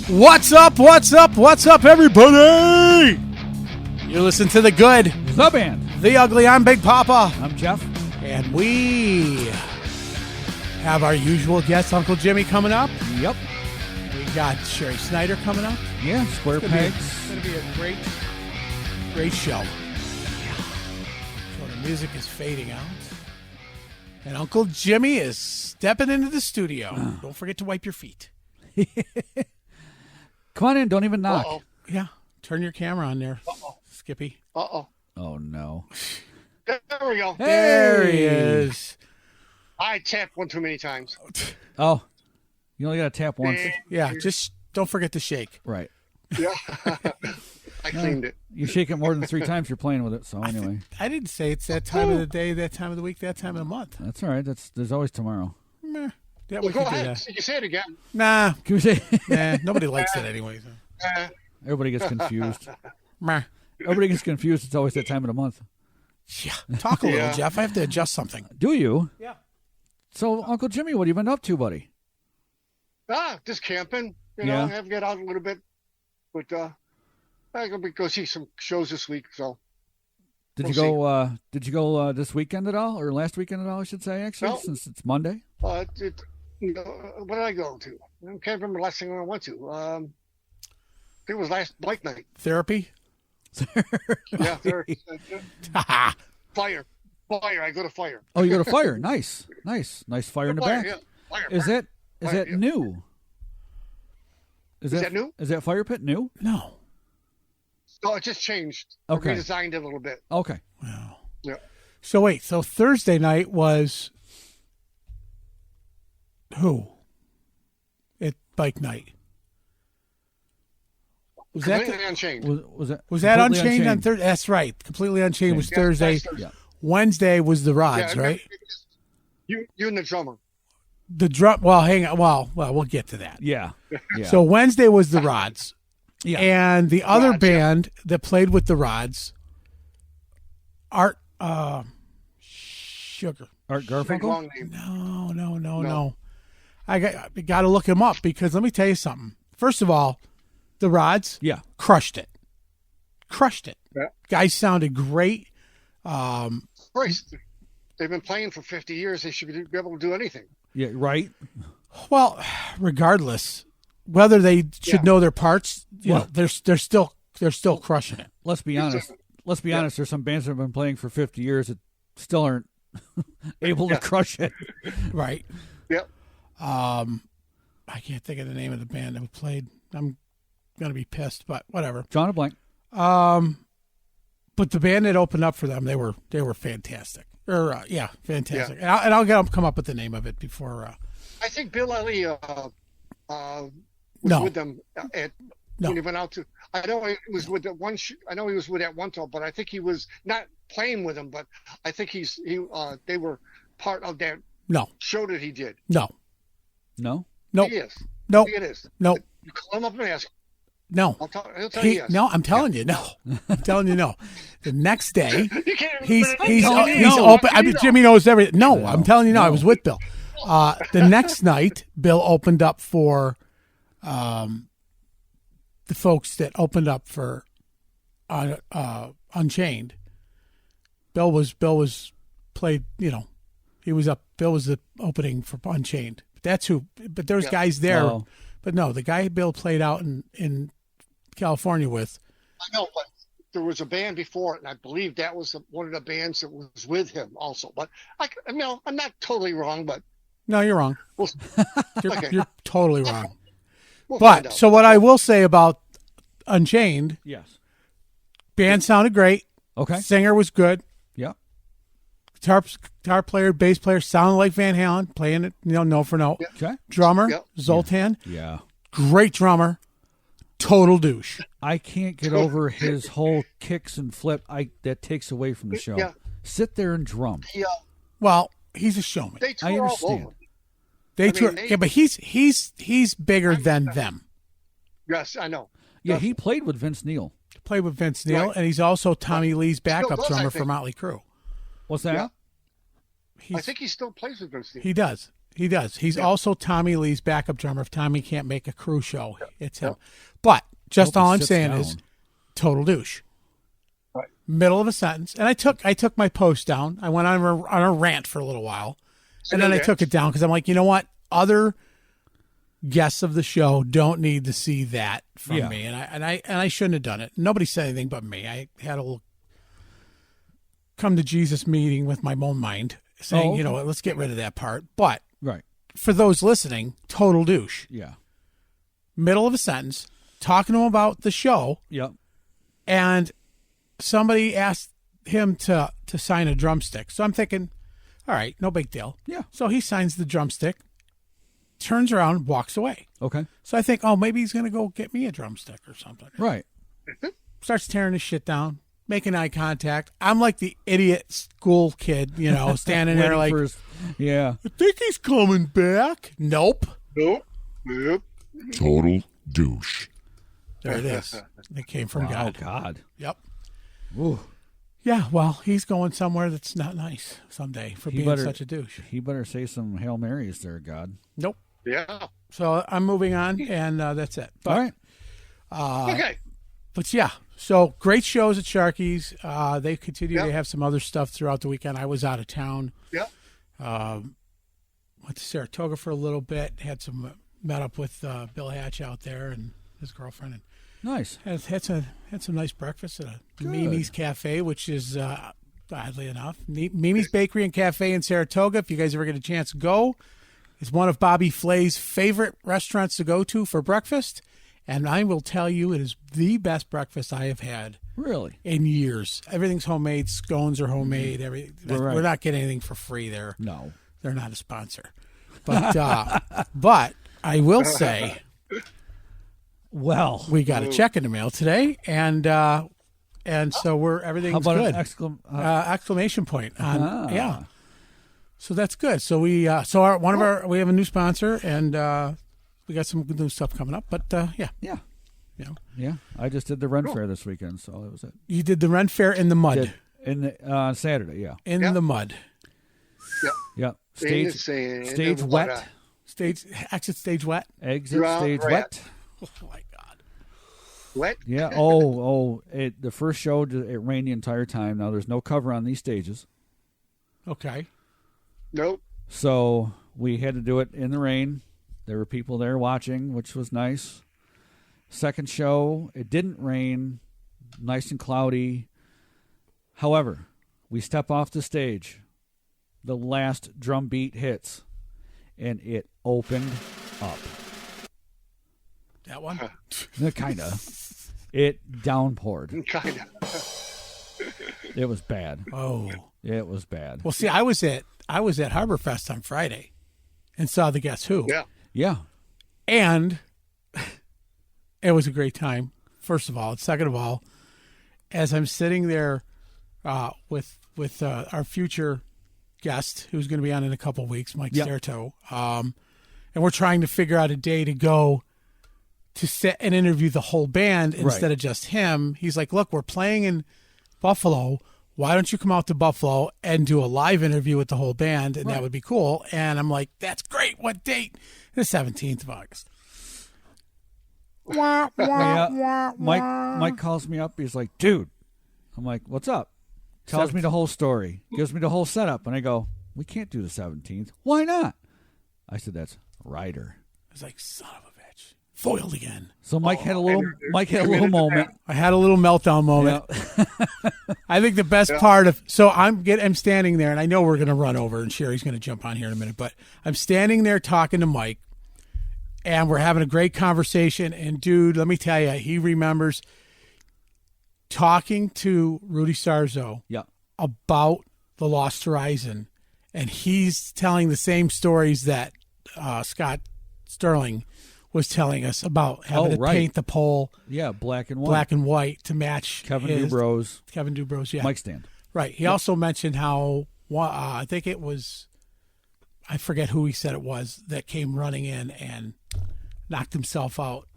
What's up, everybody? You listen to The Good, The Band, The Ugly. I'm Big Papa. I'm Jeff. And we have our usual guest, Uncle Jimmy, coming up. Yep. We got Sherry Snyder coming up. Yeah, Square Pegs. It's going to be a great show. So the music is fading out. And Uncle Jimmy is stepping into the studio. Don't forget to wipe your feet. Come on in. Don't even knock. Uh-oh. Yeah. Turn your camera on there, Skippy. Uh-oh. Oh, no. There we go. Hey. There he is. I tapped one too many times. Oh, you only got to tap once. Yeah, just don't forget to shake. Right. Yeah. I cleaned it. You shake it more than 3 times, you're playing with it. So anyway. I didn't say it's that time of the day, that time of the week, that time of the month. That's all right. There's always tomorrow. Meh. Yeah, Well, we go could do ahead. that. You say it again. Nah, Can we say? nobody likes it anyway. So. Everybody gets confused. Meh. Everybody gets confused. It's always that time of the month. Yeah, talk a little, Yeah. Jeff. I have to adjust something. Do you? Yeah. So, Uncle Jimmy, what have you been up to, buddy? Just camping. You Yeah. know, have to get out a little bit. But I'm going to go see some shows this week. So Did We'll you go? Did you go this weekend at all, or last weekend at all? I should say, actually, No. since it's Monday. what did I go to? I can't remember the last thing I went to. I think it was last bike night. Therapy? Yeah, fire. I go to fire. Oh, you go to fire. Nice fire in the Fire, back. yeah. Fire. Is that Fire, yeah. new? Is that new? Is that fire pit new? No. No, it just changed. Okay. I redesigned it a little bit. Okay. Wow. Yeah. So wait, so Thursday night was who? At bike night. Was that Completely Unchained. Was that completely Unchained on Thursday? That's right. Completely Unchained was Yeah, Thursday. that's Thursday. Yeah. Wednesday was the rods, Yeah, right? You and the drummer. The drum. Well, hang on. Well, we'll get to that. Yeah. Yeah. So Wednesday was the rods. yeah. And the other Rods, yeah. band that played with the rods, Art Sugar. Art Big Garfunkel. long name. No. I got to look him up because let me tell you something. First of all, the rods Yeah. crushed it. Yeah. Guys sounded great. Christ, they've been playing for 50 years. They should be able to do anything. Yeah. Right. Well, regardless, whether they should Yeah. know their parts, Well- they're still crushing it. Let's be honest. There's some bands that have been playing for 50 years that still aren't able to crush it. Right. Yep. I can't think of the name of the band that played. I'm gonna be pissed, but whatever. John Blank. But the band that opened up for them, they were fantastic. Fantastic. Yeah. And I'll come up with the name of it before. I think Bill Ellie was No. with them No. when he went out to. I know he was with that one. I know he was with that one tour, but I think he was not playing with them. But I think they were part of that No. show that he did. No. No. Nope. He is. Nope. I think it is. Nope. You call him up and ask. No. He'll tell you yes. No, I'm telling you, no. I'm telling you, no. The next day, You can't. he's No. open. I mean, Jimmy knows everything. No, I'm telling you, no. I was with Bill. The next night, Bill opened up for the folks that opened up for Unchained. Bill was played. He was up. Bill was the opening for Unchained. That's who. But there's guys there. Oh. But no, the guy Bill played out in California with. I know, but there was a band before it, and I believe that was one of the bands that was with him also. But I'm not totally wrong, but No, you're wrong. we'll, okay. You're totally wrong. We'll find But out. so what I will say about Unchained, Yes. band sounded great. Okay. Singer was good. Yeah. Guitar player, bass player sounded like Van Halen, playing it, note for note. Yeah. Okay. Drummer, Yep. Zoltan, Yeah. great drummer, total douche. I can't get over his whole kicks and flip. That takes away from the show. Yeah. Sit there and drum. Well, he's a showman. They tour I all understand. over. They I mean, tour, but he's bigger than them. Yes, I know. Yeah, he played with Vince Neil. Played with Vince Neil, Right. and he's also Tommy Lee's backup does, I drummer for think. Motley Crue. What's that? Yeah. I think he still plays with Vince Neil. He does. He does. He's also Tommy Lee's backup drummer if Tommy can't make a crew show. It's him. But just all I'm saying is total douche. Right. Middle of a sentence. And I took my post down. I went on a rant for a little while. And then I took it down because I'm like, you know what? Other guests of the show don't need to see that from me. And I shouldn't have done it. Nobody said anything but me. I had a little come to Jesus meeting with my own mind saying, you know what, let's get rid of that part. But for those listening, total douche. Yeah. Middle of a sentence, talking to him about the show. Yep. And somebody asked him to sign a drumstick. So I'm thinking, all right, no big deal. Yeah. So he signs the drumstick, turns around, walks away. Okay. So I think, oh, maybe he's going to go get me a drumstick or something. Right. Starts tearing his shit down, making eye contact. I'm like the idiot school kid, you know, standing there like, yeah. I think he's coming back. Nope. Total douche. There it is. It came from God. Oh, God. Yep. Ooh. Yeah, well, he's going somewhere that's not nice someday for being such a douche. He better say some Hail Marys there, God. Nope. Yeah. So I'm moving on, and that's it. But, all right. Okay. But yeah, so great shows at Sharky's. They continue to have some other stuff throughout the weekend. I was out of town. Yeah. Went to Saratoga for a little bit. Met up with Bill Hatch out there and his girlfriend, and Nice. had some nice breakfast at Mimi's Cafe, which is oddly enough Mimi's Bakery and Cafe in Saratoga. If you guys ever get a chance, go. It's one of Bobby Flay's favorite restaurants to go to for breakfast, and I will tell you, it is the best breakfast I have had. Really? In years. Everything's homemade. Scones are homemade. We're not getting anything for free there. No. They're not a sponsor. But but I will say, well, we got a check in the mail today, and so everything's how about good. an Exclamation point on yeah. So that's good. So we we have a new sponsor, and we got some good new stuff coming up. But yeah. You know. Yeah, I just did the Ren Fair this weekend, so that was it. You did the Ren Fair in the mud. On Saturday, yeah. In the mud. Yeah. Stage wet. Exit stage wet. Exit stage wet. Oh my God. Wet? Yeah. The first show, it rained the entire time. Now there's no cover on these stages. Okay. Nope. So we had to do it in the rain. There were people there watching, which was nice. Second show, it didn't rain, nice and cloudy. However, we step off the stage. The last drum beat hits, and it opened up. That one? Kind of. It downpoured. Kind of. It was bad. Oh. It was bad. Well, see, I was at Harborfest on Friday and saw the Guess Who. Yeah. Yeah. And it was a great time, first of all. And second of all, as I'm sitting there with our future guest, who's going to be on in a couple of weeks, Mike Certo, and we're trying to figure out a day to go to sit and interview the whole band instead of just him. He's like, look, we're playing in Buffalo. Why don't you come out to Buffalo and do a live interview with the whole band, and that would be cool. And I'm like, that's great. What date? The 17th of August. Mike calls me up. He's like, dude. I'm like, what's up? Tells me the whole story. Gives me the whole setup. And I go, we can't do the 17th. Why not? I said, that's Ryder. I was like, son of a bitch. Foiled again. So Mike had a little moment. I had a little meltdown moment. Yeah. I think the best part of, so I'm standing there, and I know we're going to run over, and Sherry's going to jump on here in a minute, but I'm standing there talking to Mike, and we're having a great conversation. And dude, let me tell you, he remembers talking to Rudy Sarzo about the Lost Horizon, and he's telling the same stories that Scott Sterling was telling us about having to paint the pole black and white to match Kevin Dubrows Mike stand. Right. He also mentioned how I think it was, I forget who he said it was, that came running in and knocked himself out.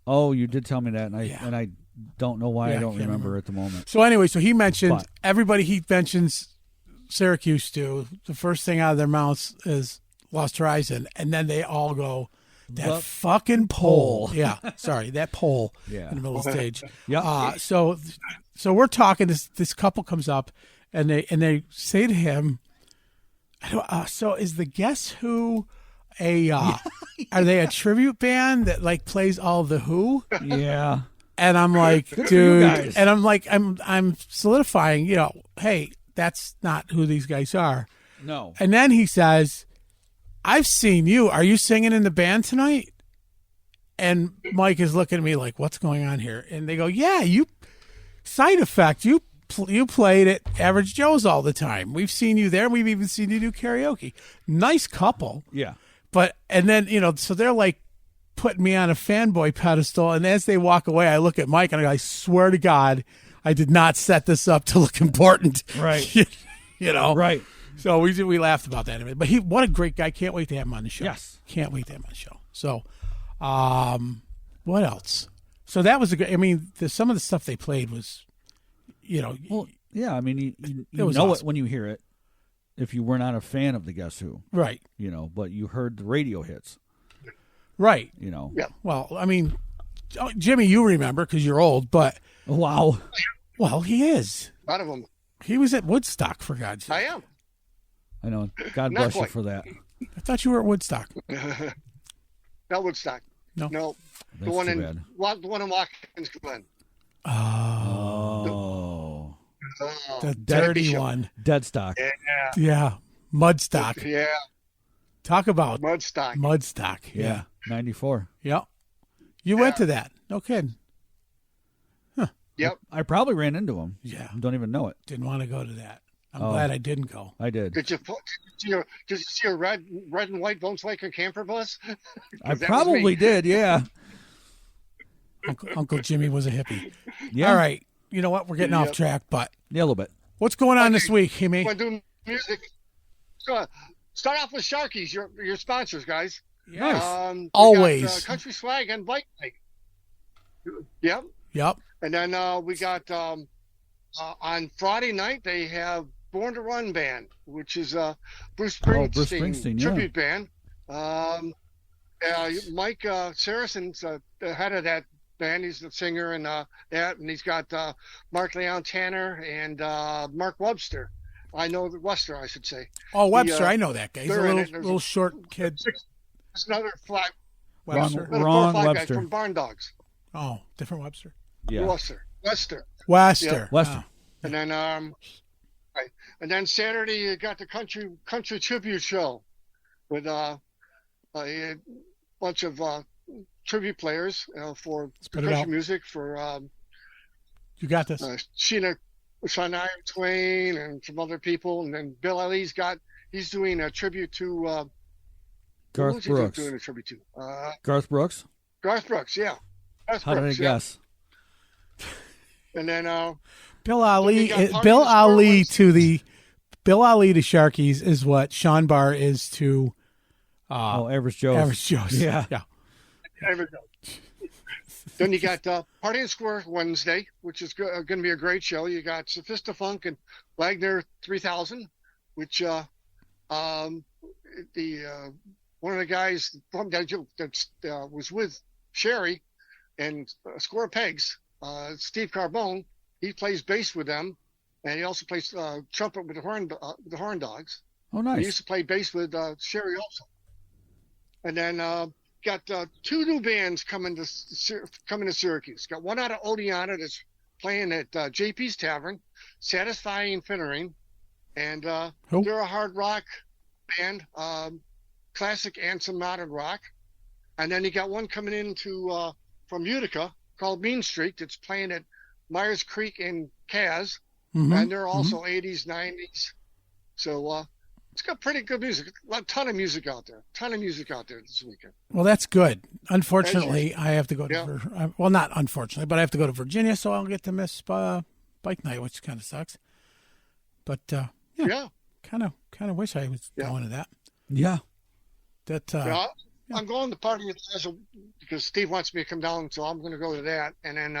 You did tell me that, and I don't know why I don't remember at the moment. So anyway, he mentioned everybody he mentions Syracuse do, the first thing out of their mouths is Lost Horizon, and then they all go, that fucking pole. Yeah, sorry, that pole in the middle of the stage. Yeah. So we're talking. This couple comes up, and they say to him, "So is the Guess Who are they a tribute band that like plays all the Who?" Yeah. And I'm like, dude, and I'm like, I'm solidifying, hey, that's not who these guys are. No. And then he says, I've seen you. Are you singing in the band tonight? And Mike is looking at me like, what's going on here? And they go, yeah, Side Effect, you played at Average Joe's all the time. We've seen you there. We've even seen you do karaoke. Nice couple. Yeah. And then, so they're like putting me on a fanboy pedestal. And as they walk away, I look at Mike and I swear to God, I did not set this up to look important. Right. Right. So we laughed about that. But what a great guy. Can't wait to have him on the show. Yes. Can't wait to have him on the show. So, what else? So that was some of the stuff they played was, Well, yeah, I mean, you know awesome. it when you hear it. If you were not a fan of the Guess Who, right? But you heard the radio hits, right? Yeah. Well, I mean, Jimmy, you remember because you're old, but wow. Well, he is. A lot of them. He was at Woodstock, for God's sake. I am. I know. God bless you for that. I thought you were at Woodstock. Not Woodstock. No. The one in Watkins Glen. Oh. The dirty one. Deadstock. Yeah. Mudstock. Yeah. Talk about Mudstock. Yeah. 94. Yep. You went to that. No kidding. Huh. Yep. I probably ran into him. Yeah. Don't even know it. Didn't want to go to that. I'm glad I didn't go. I did. Did you see a red and white Volkswagen camper bus? I probably did, yeah. Uncle Jimmy was a hippie. Yeah. All right. You know what? We're getting off track, but yeah, a little bit. What's going on this week, Jimmy? Want to do music? So, start off with Sharkies, your sponsors, guys. Nice. We Always. got, Country Swag and Bike Night. Yep. And then we got on Friday night they have Born to Run band, which is Bruce Springsteen tribute band. Mike Saracen's the head of that band. He's the singer and and he's got Mark Leon Tanner and Mark Webster. Webster, I should say. Oh, Webster, I know that guy. He's a little short kid. There's another flag. Webster. Ron flag Webster guy from Barn Dogs. Oh, different Webster. Yeah. Webster. Yep. Webster. And then and then Saturday you got the country tribute show with a bunch of tribute players for country music for you got this. Shania Twain and some other people, and then Bill Ellie's he's doing a tribute to Garth Brooks. Doing a tribute to Garth Brooks. Garth Brooks, yeah. How did I guess? And then Bill Ali to Sharkies is what Sean Barr is to Average Joe's. Average Joe's. Yeah. Average Joe's. Then you got Party and Square Wednesday, which is going to be a great show. You got Sophista Funk and Wagner 3000, which one of the guys from that was with Sherry and Square Pegs, Steve Carbone. He plays bass with them, and he also plays trumpet with the Horn Dogs. Oh, nice. He used to play bass with Sherry also. And then got two new bands coming to Syracuse. Got one out of Oneonta that's playing at JP's Tavern, Satisfying Finnering, and they're a hard rock band, classic and some modern rock. And then you got one coming into from Utica called Mean Streak that's playing at Myers Creek and Kaz, and they're also 80s, 90s. So it's got pretty good music. A ton of music out there. This weekend. Well, that's good. Unfortunately, I have to go to well, not unfortunately, but I have to go to Virginia, so I'll get to miss Bike Night, which kind of sucks. But kind of wish I was going to that. Yeah. That. I'm going to Party at Plaza because Steve wants me to come down, so I'm going to go to that. And then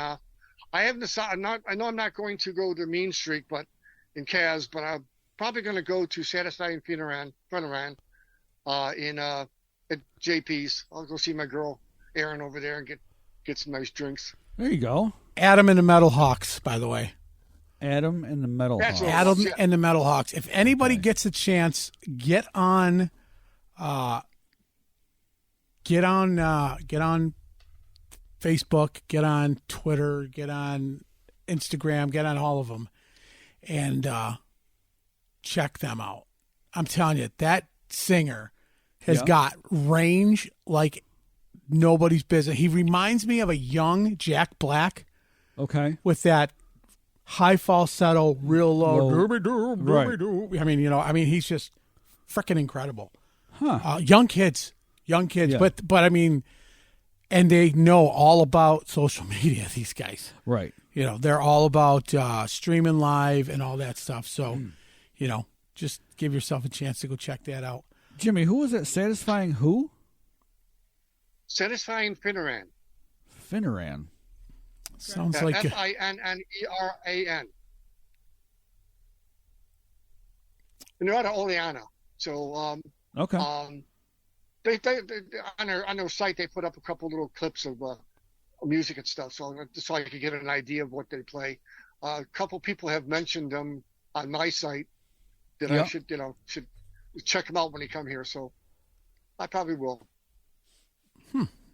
I haven't decided. I know I'm not going to go to Mean Streak, but in Kaz, but probably going to go to Satisfying Funeran at JP's. I'll go see my girl Erin over there and get some nice drinks. There you go. Adam and the Metal Hawks, by the way. Adam and the Metal That's Hawks. what- Adam yeah. and the Metal Hawks. If anybody Okay. gets a chance, get on Facebook, get on Twitter, get on Instagram, get on all of them, and check them out. I'm telling you, that singer has Yeah. got range like nobody's business. He reminds me of a young Jack Black Okay. with that high falsetto, real low. Low. Dooby-doo, Right. dooby-doo. I mean, he's just freaking incredible. Huh. Young kids, Yeah. but I mean, and they know all about social media. These guys, Right. they're all about streaming live and all that stuff. So, just give yourself a chance to go check that out. Jimmy, who was it? Satisfying who? Satisfying Funeran. Finneran. Sounds like Finneran. And they're out of Oleana. So Okay. they on their site they put up a couple little clips of music and stuff, so I could get an idea of what they play. A couple people have mentioned them on my site that Yeah. I should check them out when they come here. So I probably will.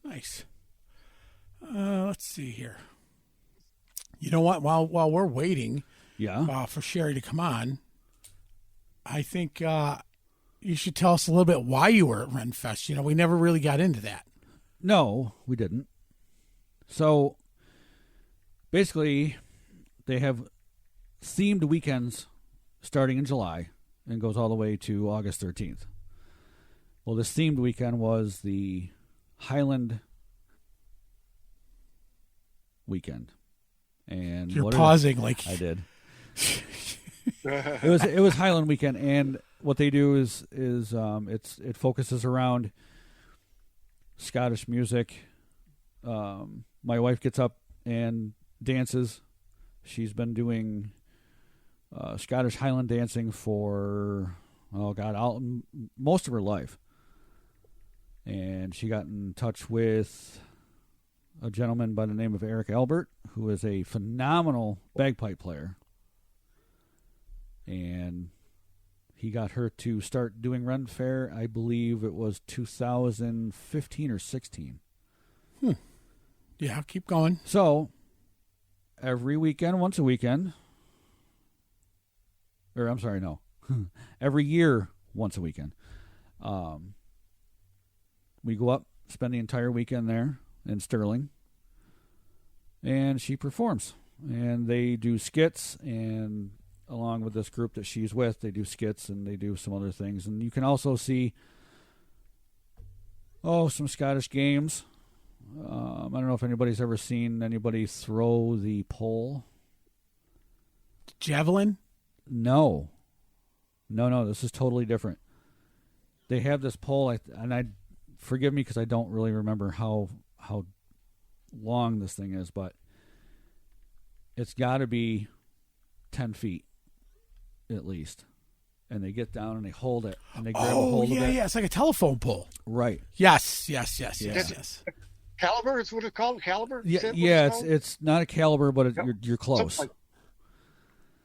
nice. Let's see here. You know what? While we're waiting Yeah. for Sherry to come on, I think you should tell us a little bit why you were at Renfest. We never really got into that. No, we didn't. So basically, they have themed weekends starting in July and goes all the way to August 13th. Well, this themed weekend was the Highland weekend. And You're what pausing like I did. It was Highland weekend, and what they do is it focuses around Scottish music. My wife gets up and dances. She's been doing Scottish Highland dancing for most of her life, and she got in touch with a gentleman by the name of Eric Albert, who is a phenomenal bagpipe player. And he got her to start doing Ren Fair. I believe it was 2015 or 16. Yeah, keep going. So every weekend, once a weekend, or I'm sorry, no, every year, once a weekend, we go up, spend the entire weekend there in Sterling, and she performs. And they do skits, and along with this group that she's with, they do skits and they do some other things. And you can also see, some Scottish games. I don't know if anybody's ever seen anybody throw the pole. Javelin? No, this is totally different. They have this pole, and I forgive me because I don't really remember how long this thing is, but it's got to be 10 feet at least. And they get down and they hold it, and they grab a hold of it. Yeah, it's like a telephone pole. Right. Yes. Caliber is what it's called. Caliber. Is that what Yeah. called? It's not a caliber, but Yep. you're close. Something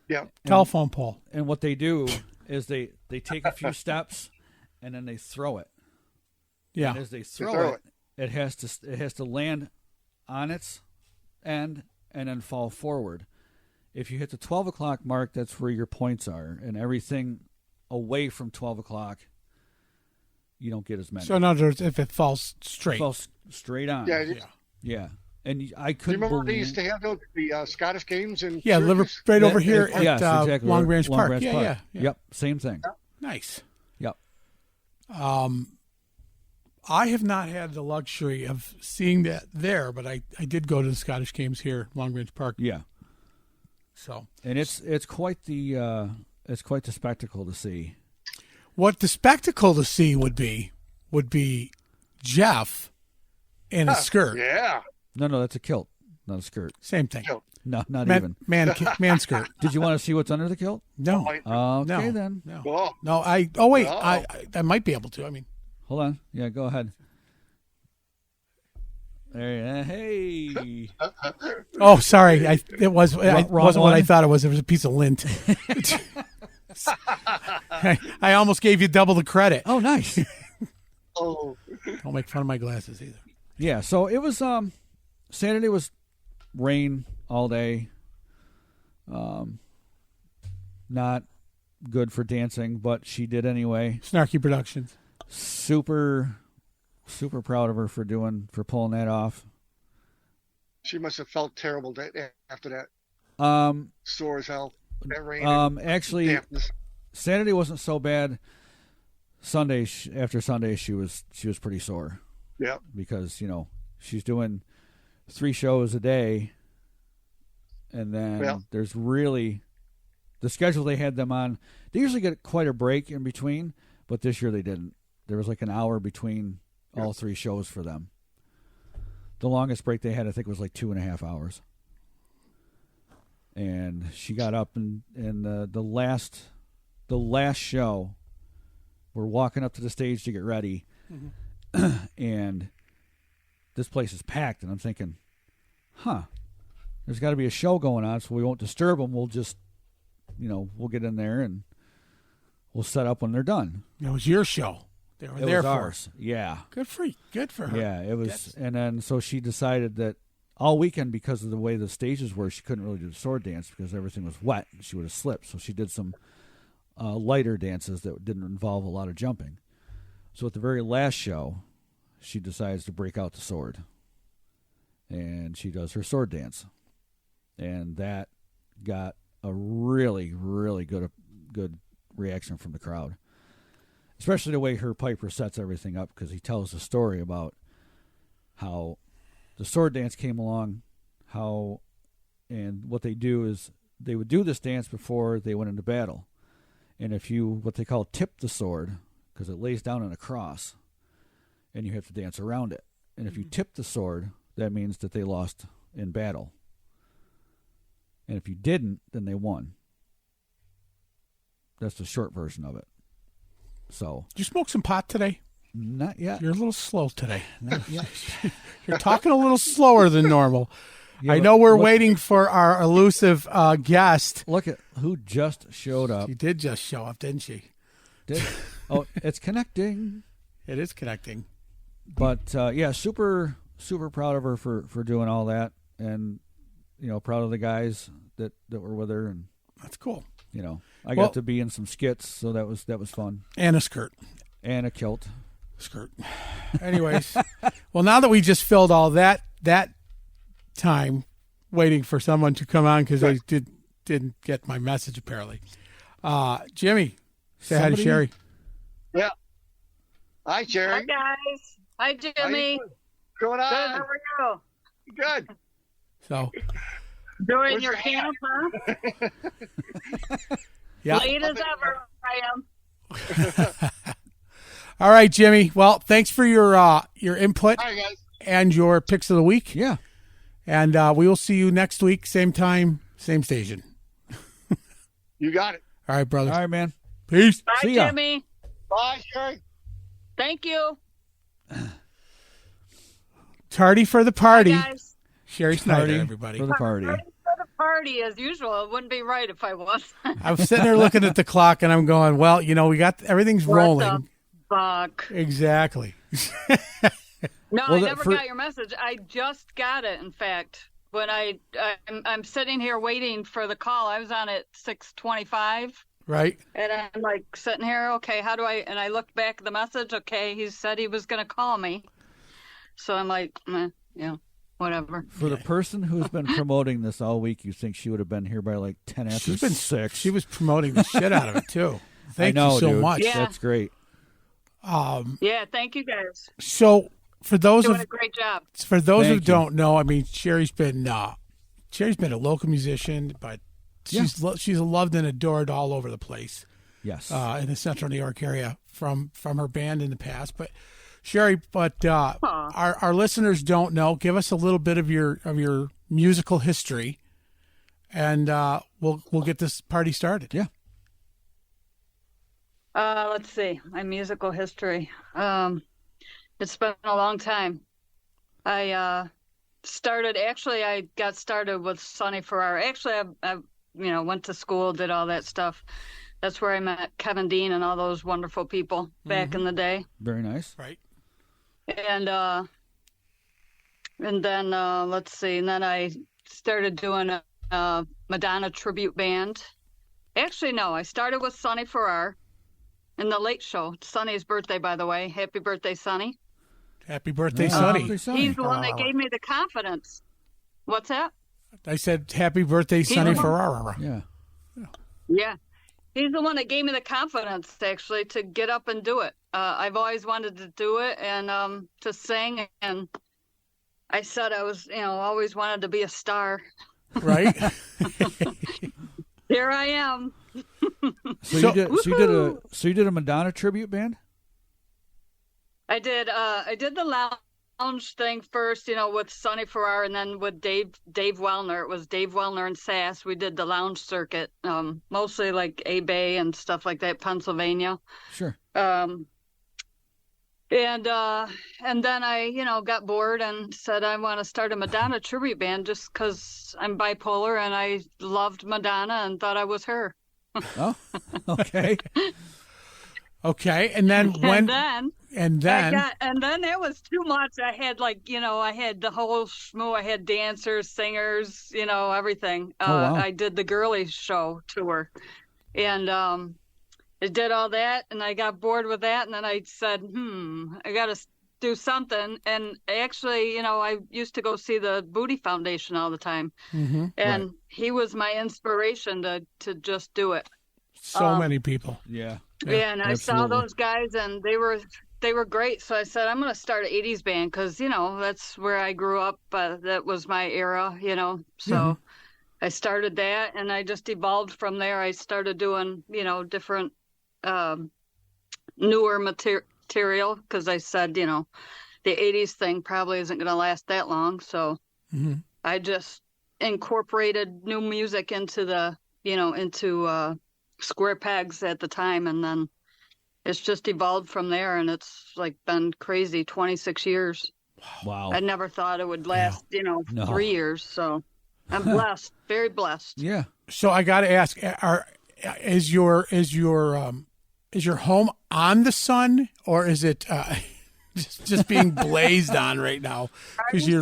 Yeah. Telephone pole. And what they do is they take a few steps, and then they throw it. Yeah. And as they throw throw it, it has to land on its end and then fall forward. If you hit the 12 o'clock mark, that's where your points are, and everything away from 12 o'clock, you don't get as many. So in other words, if it falls straight. It falls straight on. Yeah. And I Do you couldn't remember they believe. used to have the Scottish games in Yeah, Syracuse? right over here at yes, exactly. Long Branch Long Park. Branch Yeah. Park. Yep, same thing. Nice. Yep. I have not had the luxury of seeing that there, but I did go to the Scottish games here, Long Branch Park. Yeah. So And it's quite the spectacle to see. what the spectacle to see would be Jeff in a skirt. Yeah. No, that's a kilt. not a skirt. Same thing. Kilt. No, not even. Man skirt. Did you want to see what's under the kilt? No. Right. Okay, No. then. No. Oh, No, oh wait, No. I might be able to. I mean, Hold on. Yeah, go ahead. There, hey. oh, sorry. It wasn't Wrong what I one? thought it was. It was a piece of lint. I almost gave you double the credit. Oh, nice. oh. Don't make fun of my glasses either. Yeah, so it was Saturday was rain all day. Not good for dancing, but she did anyway. Snarky Productions. Super proud of her for pulling that off. She must have felt terrible after that. Sore as hell. That rain. Actually, dampness. Saturday wasn't so bad. Sunday, after Sunday, she was pretty sore. Yeah. Because she's doing 3 shows a day, and then there's really the schedule they had them on. They usually get quite a break in between, but this year they didn't. There was like an hour between all 3 shows for them. The longest break they had, I think, was like 2.5 hours. And she got up and the last show, we're walking up to the stage to get ready, and this place is packed, and I'm thinking, there's got to be a show going on, so we won't disturb them. We'll just, we'll get in there and we'll set up when they're done. It was your show. They were there was for ours. Yeah. Good for you. Good for her. Yeah, it was. And then so she decided that all weekend, because of the way the stages were, she couldn't really do the sword dance because everything was wet. She would have slipped. So she did some lighter dances that didn't involve a lot of jumping. So at the very last show, she decides to break out the sword. And she does her sword dance. And that got a really, really good reaction from the crowd. Especially the way her piper sets everything up, because he tells a story about how the sword dance came along, and what they do is they would do this dance before they went into battle. And if you, what they call tip the sword, because it lays down in a cross, and you have to dance around it. And if you tip the sword, that means that they lost in battle. And if you didn't, then they won. That's the short version of it. So, Did you smoke some pot today? not yet. You're a little slow today. Not yet. You're talking a little slower than normal. Yeah, I but know we're look- waiting for our elusive guest. Look at who just showed up. She did just show up, didn't she? Oh, it's connecting. It is connecting. But yeah, super proud of her for doing all that, and proud of the guys that were with her, and That's cool. I Well- got to be in some skits, so that was fun, And a skirt. and a kilt. Skirt. Anyways, well, now that we just filled all that time waiting for someone to come on because I didn't get my message apparently. Jimmy, say hi to Somebody- Sherry. Yeah. Hi, Hi, Jerry. guys. Hi, How you Jimmy. doing? What's going Good. on? How are you? Good. So Doing Where's your your camp, huh? yeah. Late as ever, I am. All right, Jimmy. Well, thanks for your input Hi, guys. and your picks of the week. Yeah, And we will see you next week, same time, same station. You got it. All right, brother. all right, man. Peace. Bye, See ya. Jimmy. Bye, Sherry. Thank you. Tardy for the party. Bye, guys. Sherry Snyder, Party everybody. for the party. Ready for the party as usual. It wouldn't be right if I was. I was sitting there looking at the clock, and I'm going, well, we got everything's What rolling. the fuck? Exactly. No, Well, I that- never got your message. I just got it. In fact, when I'm sitting here waiting for the call. I was on at 6:25. Right? And I'm like sitting here, okay, how do I, and I looked back at the message, okay, he said he was going to call me. So I'm like, whatever. For the person who's been promoting this all week, you think she would have been here by like 10 after She's been 6. She was promoting the shit out of it, too. Thank I know, you so dude. much. Yeah. That's great. Yeah, thank you guys. So for those Doing of a great job. for those who Thank you. don't know, I mean, Sherry's been a local musician, but she's loved and adored all over the place. Yes. In the Central New York area from her band in the past. But Sherry, our listeners don't know. Give us a little bit of your musical history, and we'll get this party started. Yeah. Let's see, my musical history. It's been a long time. I got started with Sonny Farrar. Actually, I went to school, did all that stuff. That's where I met Kevin Dean and all those wonderful people back in the day. Very nice. Right. And then let's see, and then I started doing a Madonna tribute band. Actually, no, I started with Sonny Farrar in the Late Show. It's Sonny's birthday, by the way. Happy birthday, Sonny. Happy birthday, Sonny. He's the one that gave me the confidence. What's that? I said happy birthday, Sonny Ferrara. Yeah. Yeah. He's the one that gave me the confidence, actually, to get up and do it. I've always wanted to do it and to sing. And I said I was, always wanted to be a star. Right. Here I am. So you did a Madonna tribute band? I did the lounge thing first, with Sonny Farrar, and then with Dave Wellner. It was Dave Wellner and Sass. We did the lounge circuit, mostly like A-Bay and stuff like that, Pennsylvania. Sure. And then I, got bored and said I want to start a Madonna tribute band just because I'm bipolar and I loved Madonna and thought I was her. Oh, okay. Okay, and then and then it was too much. I had I had the whole schmoo. I had dancers, singers, everything. Wow. I did the girly show tour, and I did all that, and I got bored with that, and then I said, I got to do something. And actually, I used to go see the Booty Foundation all the time, and he was my inspiration to just do it. So many people. Yeah. Yeah, and I saw absolutely. those guys, and they were great. So I said, I'm going to start an 80s band because, that's where I grew up. That was my era, So I started that, and I just evolved from there. I started doing, different newer material because I said, the 80s thing probably isn't going to last that long. So I just incorporated new music into the, into square pegs at the time, and then it's just evolved from there, and it's been crazy 26 years. Wow. I never thought it would last 3 years, so I'm blessed, very blessed. Yeah. So I got to ask, is your home on the sun, or is it just being blazed on right now? Are you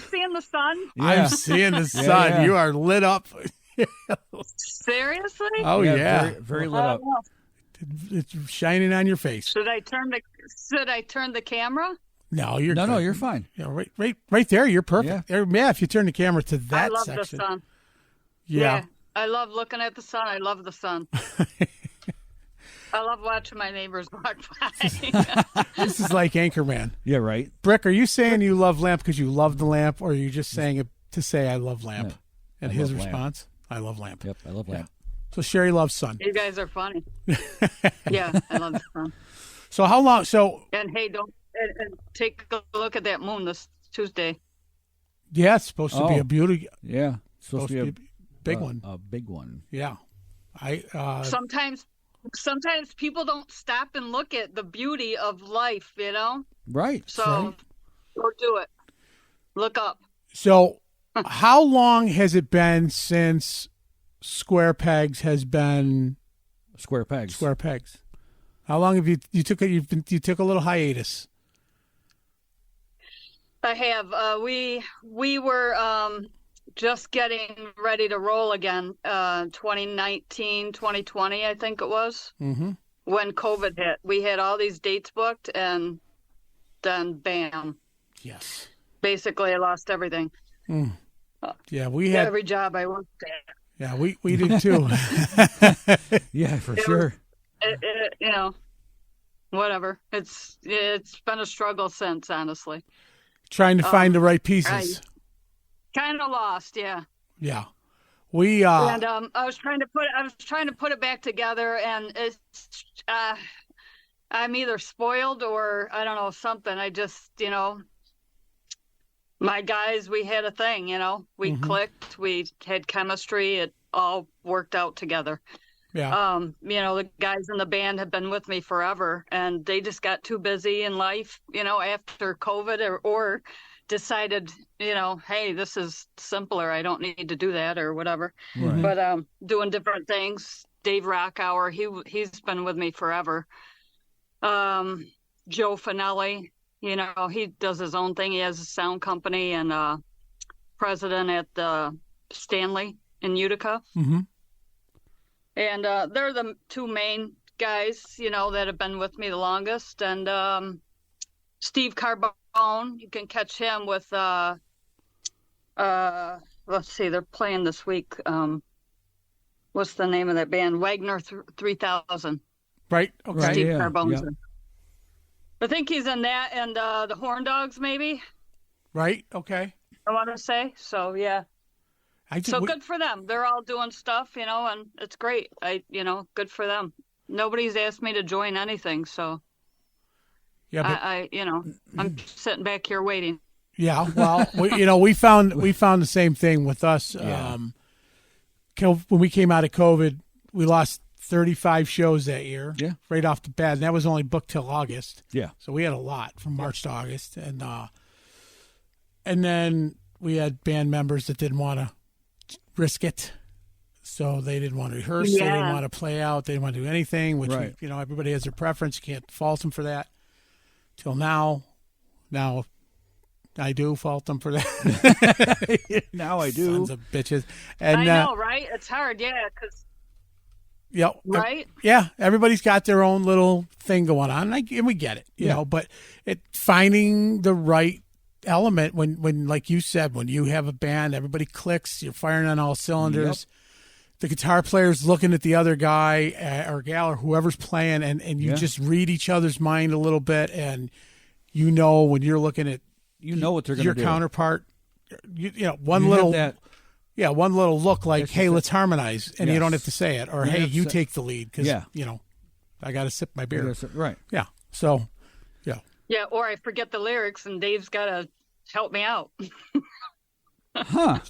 seeing the sun? Yeah. I'm seeing the sun. Yeah. You are lit up. Seriously? Oh yeah, Very, very lit up. It's shining on your face. Should I turn the camera? No, you're No, good. you're fine. Right there. You're perfect. Yeah, if you turn the camera to that I love section. the sun. Yeah. I love looking at the sun. I love the sun. I love watching my neighbors walk by. This is like Anchorman. Yeah, right. Brick, are you saying you love Lamp because you love the lamp, or are you just saying it to say I love Lamp? Yeah. And I his love Lamp. response, I love Lamp. Yep, I love Lamp. So Sherry loves sun. You guys are funny. Yeah, I love the sun. So how long? So And hey, don't and take a look at that moon this Tuesday. yeah, it's supposed to be a beauty. Yeah. It's Supposed to be a big one. A big one. Yeah. Sometimes people don't stop and look at the beauty of life, Right. So go do it. Look up. So how long has it been since Square Pegs has been Square pegs. Square Pegs? How long have you took it? You took a little hiatus. I have. We were just getting ready to roll again. 2019, 2020, I think it was. Mm-hmm. When COVID hit, we had all these dates booked, and then bam. Yes. Basically, I lost everything. Yeah, we had Every job I worked at. Yeah, we did too. Yeah, for sure. Whatever. It's been a struggle since, honestly. Trying to find the right pieces. Kind of lost, yeah. Yeah, we And I was trying to put it back together, and it's I'm either spoiled or I don't know something. I just my guys, we had a thing, we clicked, we had chemistry. It all worked out together. Yeah. The guys in the band have been with me forever, and they just got too busy in life, after COVID or decided, hey, this is simpler. I don't need to do that or whatever. Right. But doing different things. Dave Rockhour, he's been with me forever. Joe Finelli, he does his own thing. He has a sound company and president at the Stanley in Utica. Mm-hmm. And they're the two main guys, that have been with me the longest. And Steve Carbone, you can catch him with, let's see, they're playing this week. What's the name of that band? Wagner 3000. Right. Okay. Steve Yeah. Carbone's Yeah. in. I think he's in that and the Horn Dogs, maybe, Right. Okay. I want to say. So, yeah. So we- good for them. They're all doing stuff, and it's great. Good for them. Nobody's asked me to join anything, so Yeah. But, I'm sitting back here waiting. yeah. Well, we found the same thing with us. Yeah. When we came out of COVID, we lost 35 shows that year. Yeah. Right off the bat, and that was only booked till August. Yeah. So we had a lot from March to August, and then we had band members that didn't want to risk it, so they didn't want to rehearse. They didn't want to play out. They didn't want to do anything. Which Right. everybody has their preference. You can't fault them for that. Till now I do fault them for that. Now I do. Sons of bitches. And I know, right? It's hard, yeah, because yeah, right? yeah, everybody's got their own little thing going on, and we get it, you know. But finding the right element when, like you said, when you have a band, everybody clicks, you're firing on all cylinders. The guitar player's looking at the other guy or gal or whoever's playing, and you just read each other's mind a little bit, and when you're looking at what they're going to your do. counterpart, one little look like, It's hey, just let's harmonize, and you Yes. don't have to say it, or You hey, have to you say- take the lead because I got to sip my beer. Right. Yeah, so Yeah, or I forget the lyrics and Dave's got to help me out. Huh.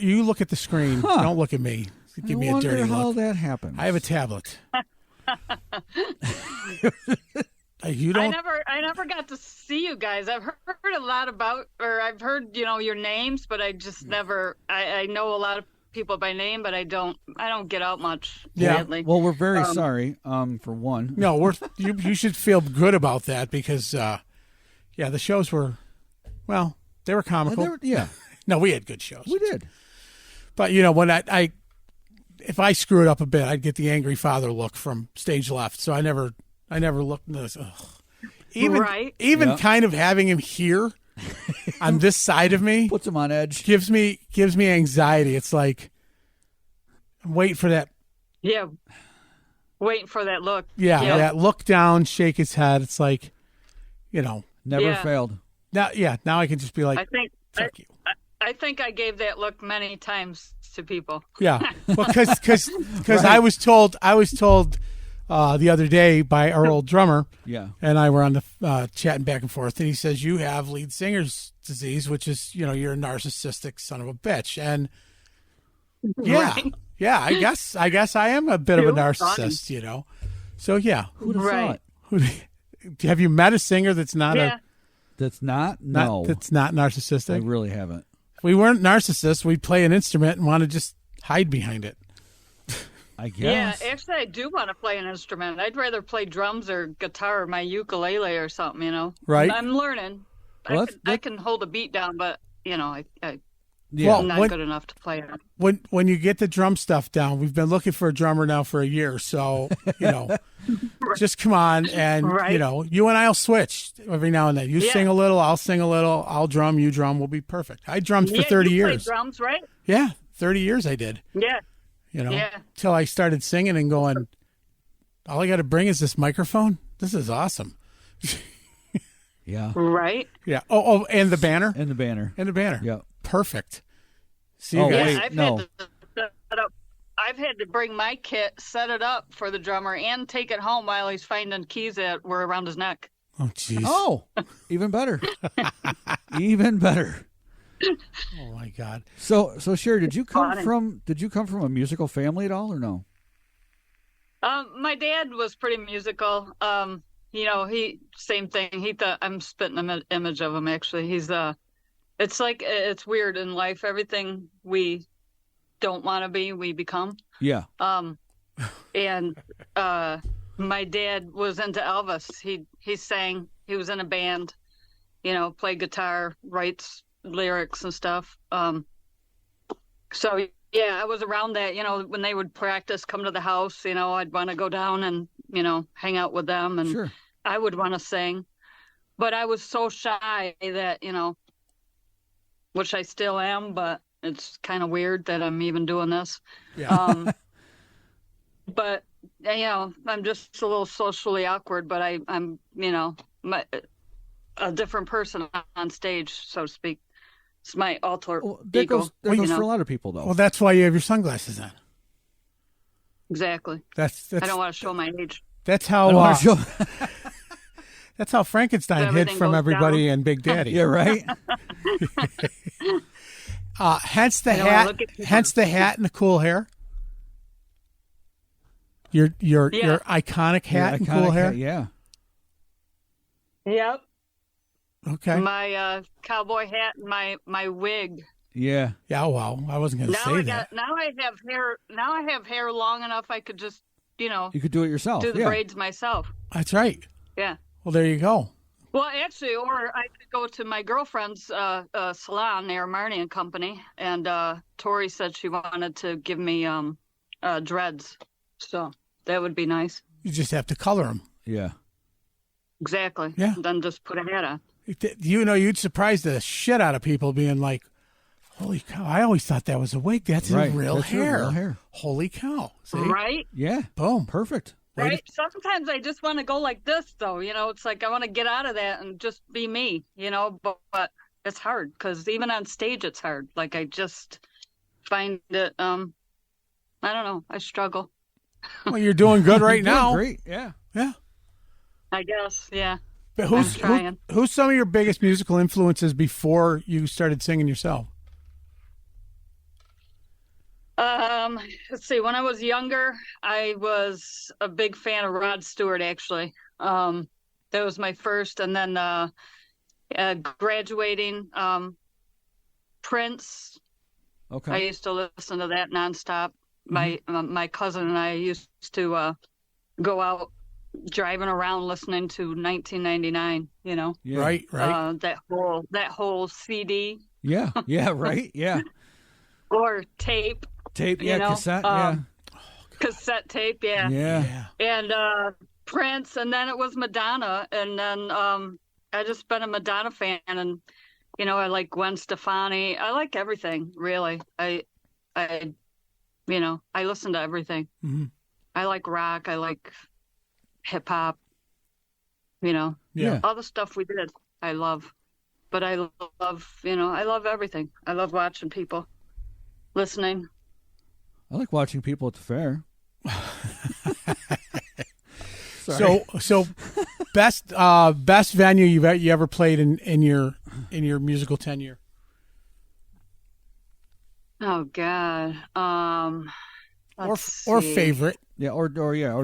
you look at the screen. Huh. Don't look at me. Give me I a dirty wonder how look. that happens. I have a tablet. You I don't. never got to see you guys. I've heard a lot about, or I've heard, your names, but I just never. I know a lot of people by name, but I don't get out much. Yeah. Sadly. Well, we're very sorry. For one. No, you should feel good about that because, the shows were, they were comical. Yeah, No, we had good shows. we did. But when I if I screw it up a bit, I'd get the angry father look from stage left. So I never looked into this. Ugh. Even kind of having him here on this side of me Puts them on edge. gives me anxiety. It's like I'm waiting for that. Yeah, waiting for that look. Yeah, Yep. that look down, shake his head. It's like, Never Yeah. failed. now I can just be like, I think fuck you. I think I gave that look many times to people. Yeah, well, because I was told the other day by our old drummer, Yeah. and I were on the chatting back and forth, and he says you have lead singer's disease, which is you're a narcissistic son of a bitch, and Right. I guess I am a bit of a Too narcissist, So yeah, Who'd have Right. thought? have you met a singer that's not Yeah. That's not? No. that's not I narcissistic? really haven't. If we weren't narcissists, we'd play an instrument and want to just hide behind it. I Yeah, guess. actually, I do want to play an instrument. I'd rather play drums or guitar or my ukulele or something, Right. I'm learning. Well, I can hold a beat down, but, I'm Well, not good enough to play it. When you get the drum stuff down, we've been looking for a drummer now for a year. So, just come on and, Right. you and I'll switch every now and then. You Yeah. sing a little, I'll sing a little, I'll drum, you drum, we'll be perfect. I drummed for Yeah, 30 you play years. drums, right? Yeah, 30 years I did, Yeah. Yeah. till I started singing and going, all I got to bring is this microphone. This is awesome. Yeah. Right. Yeah. Oh, and the banner. And the banner. And the banner. Yeah. Perfect. See you Oh, guys. Yeah, wait, no. I've had to bring my kit, set it up for the drummer, and take it home while he's finding keys that were around his neck. Oh, jeez. Oh, even better. Even better. Oh my God. So Sherry, did you come Funny. from a musical family at all, or no? My dad was pretty musical. He same thing. He thought I'm spitting an image of him. Actually, it's like it's weird in life. Everything we don't want to be, we become. Yeah. And my dad was into Elvis. He sang. He was in a band. Played guitar, writes lyrics and stuff. So yeah, I was around that. When they would practice, come to the house. I'd want to go down and hang out with them, and Sure. I would want to sing. But I was so shy that which I still am, but it's kind of weird that I'm even doing this. Yeah. But I'm just a little socially awkward. But I'm a different person on stage, so to speak. It's my alter That ego. goes for a lot of people, though. Well, that's why you have your sunglasses on. Exactly. That's I don't want to show my age. That's I don't how wanna show- that's how Frankenstein hid Everything from goes everybody down. and Big Daddy. yeah, right. Hence the I don't wanna hat. look at you. Hence the hat and the cool hair. Your Yeah. iconic hat and Iconic cool hair. hat, yeah. Yep. Okay. My cowboy hat and my wig. Yeah. Yeah. Well, I wasn't going to say that. Now I have hair. Now I have hair long enough. I could just You could do it yourself. do the yeah. braids myself. That's right. Yeah. Well, there you go. Well, actually, or I could go to my girlfriend's salon there, Marnie and Company, and Tori said she wanted to give me dreads, so that would be nice. You just have to color them. Yeah. Exactly. Yeah. Then just put a hat on. You'd surprise the shit out of people being like, "Holy cow! I always thought that was a wig. That's Right. real That's your hair. real hair. Holy cow! See? Right. Yeah. Boom. Perfect. Right. Sometimes I just want to go like this, though. It's like I want to get out of that and just be me. But it's hard because even on stage, it's hard. Like I just find it. I don't know. I struggle. Well, you're doing good right You're doing now. Great. Yeah. Yeah. I guess. Yeah. But I'm trying. who's some of your biggest musical influences before you started singing yourself? Let's see. When I was younger, I was a big fan of Rod Stewart, actually. That was my first. And then graduating, Prince. Okay. I used to listen to that nonstop. My cousin and I used to go out driving around listening to 1999. Yeah. Right. That whole CD Yeah. Yeah. Right. Yeah. or tape. Tape. Yeah. Cassette. Cassette tape, yeah. Yeah. And Prince, and then it was Madonna, and then I just been a Madonna fan, and I like Gwen Stefani. I like everything, really. I listen to everything. Mm-hmm. I like rock. I like hip hop. Yeah. All the stuff we did, I love. But I love everything. I love watching people, listening. I like watching people at the fair. So best venue you ever played in your musical tenure? Oh God. Or See. favorite, Yeah. Or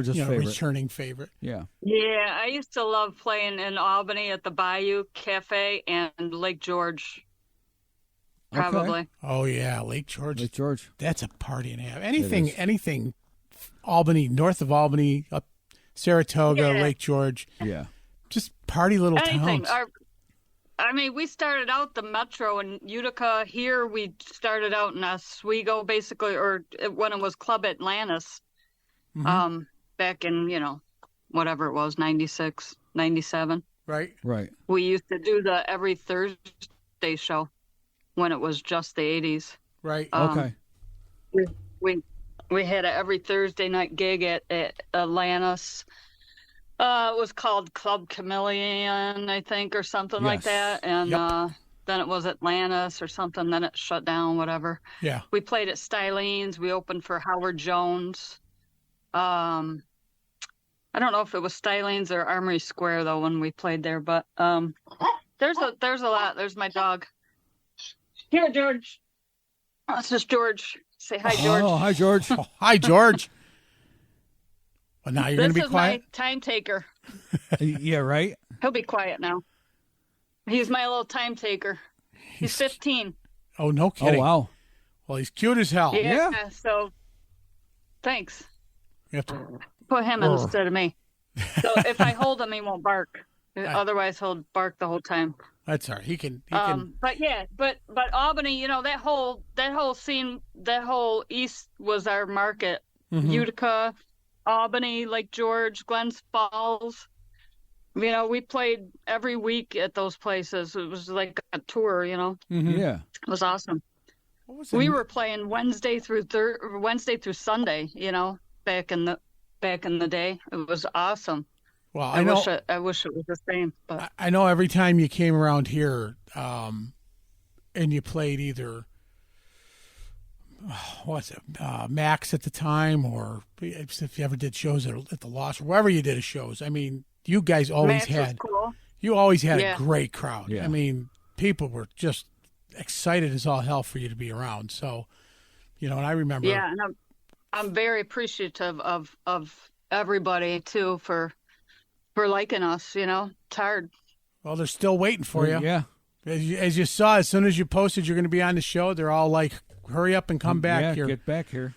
just favorite. returning favorite. Yeah. Yeah, I used to love playing in Albany at the Bayou Cafe and Lake George. Probably. Okay. Oh yeah, Lake George. Lake George. That's a party and a half. is. Anything Albany, north of Albany, up Saratoga, Yeah. Lake George. Yeah. Just party little Anything. towns. We started out the Metro in Utica. Here we started out in Oswego, basically, or when it was Club Atlantis, back in, whatever it was, 96, 97. Right. Right. We used to do the every Thursday show when it was just the 80s. Right. Okay. We had a every Thursday night gig at Atlantis. It was called Club Chameleon, I think, or something like Yes. that. And Yep. then it was Atlantis or something. Then it shut down, whatever. Yeah. We played at Stylene's. We opened for Howard Jones. I don't know if it was Stylene's or Armory Square, though, when we played there. But there's a lot. There's my dog. Here, George. Oh, this is George. Say hi, George. Oh, hi, George. Oh, hi, George. Well, now you're going to be quiet. This is my time taker. Yeah, right? He'll be quiet now. He's my little time taker. He's 15. Oh, no Oh, kidding. wow. Well, he's cute as hell. Yeah. So, thanks. You have to, Put him instead of me. So if I hold him, he won't bark. Otherwise, he'll bark the whole time. that's all right. He can. But yeah, but Albany, you know, that whole scene, that whole east was our market. Utica, Albany, Lake George, Glens Falls. You know, we played every week at those places. It was like a tour, you know. Yeah. It was awesome. What was We were playing Wednesday through Sunday, you know, back in the day. It was awesome. Well, I wish it was the same, but I know every time you came around here, and you played either, Max at the time, or if you ever did shows at the Lost, or wherever you did shows. I mean, you guys always Max was cool. a great crowd. Yeah. I mean, people were just excited as all hell for you to be around. So, you know, and I remember. Yeah, and I'm very appreciative of everybody too for liking us. You know, it's hard. Well, they're still waiting for you. Yeah. As you saw, as soon as you posted you're going to be on the show, they're all like, hurry up and come back here. Get back here.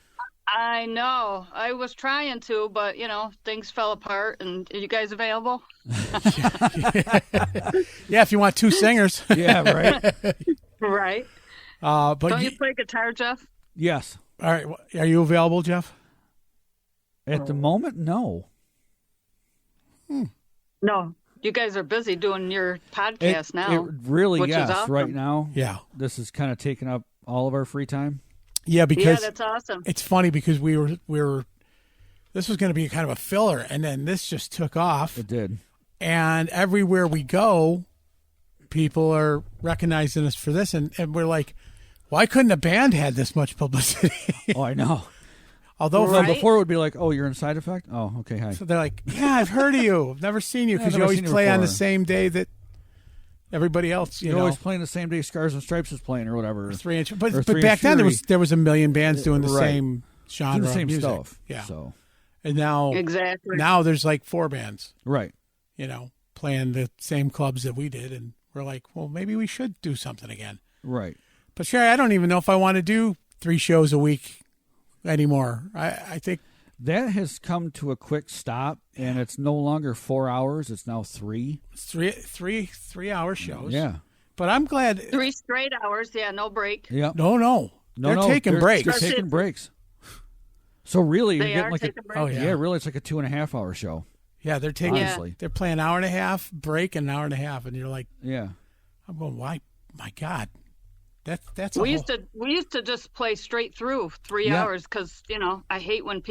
I know. I was trying to, but you know, things fell apart. And are you guys available? Yeah, if you want two singers. Yeah, right. Right. But Don't you play guitar, Jeff? Yes. All right. Are you available, Jeff? At the moment, no. No. You guys are busy doing your podcast now. It really, which is yes. awesome. Right now, Yeah. this is kind of taking up all of our free time. Yeah, Yeah, because that's awesome. it's funny because we were this was going to be kind of a filler, and then this just took off, It did. and everywhere we go, people are recognizing us for this, and we're like, why couldn't a band had this much publicity? Oh, I know. Although Well, Right? before it would be like, oh, you're in Side Effect? Oh, okay, hi. so they're like, yeah, I've heard of you, I've never seen you, Yeah, because you never always seen you play on the before. same day that everybody else, you You're know. always playing the same day Scars and Stripes is playing or whatever. 3-inch, but Or but 3-inch back then Fury. there was a million bands doing the Right. same genre Do the same of music. stuff. Yeah, So, and now Exactly. there's like 4 bands, right. you know, playing the same clubs that we did, and we're like, well, maybe we should do something again. Right. But Sherry, I don't even know if I want to do 3 shows a week anymore. I think That has come to a quick stop, and it's no longer 4 hours. It's now 3. it's three-hour shows. Yeah. But I'm glad. 3 straight hours. Yeah, no break. Yep. No, they're taking breaks. They're taking breaks. So really, you're They getting are like taking a breaks. Oh, yeah. yeah. Really, it's like a 2.5-hour show. Yeah, they're taking. Honestly. They're playing an hour and a half break and an hour and a half, and you're like, Yeah. I'm going, why? My God, that's a We whole- used to just play straight through 3 Yeah. hours because you know I hate when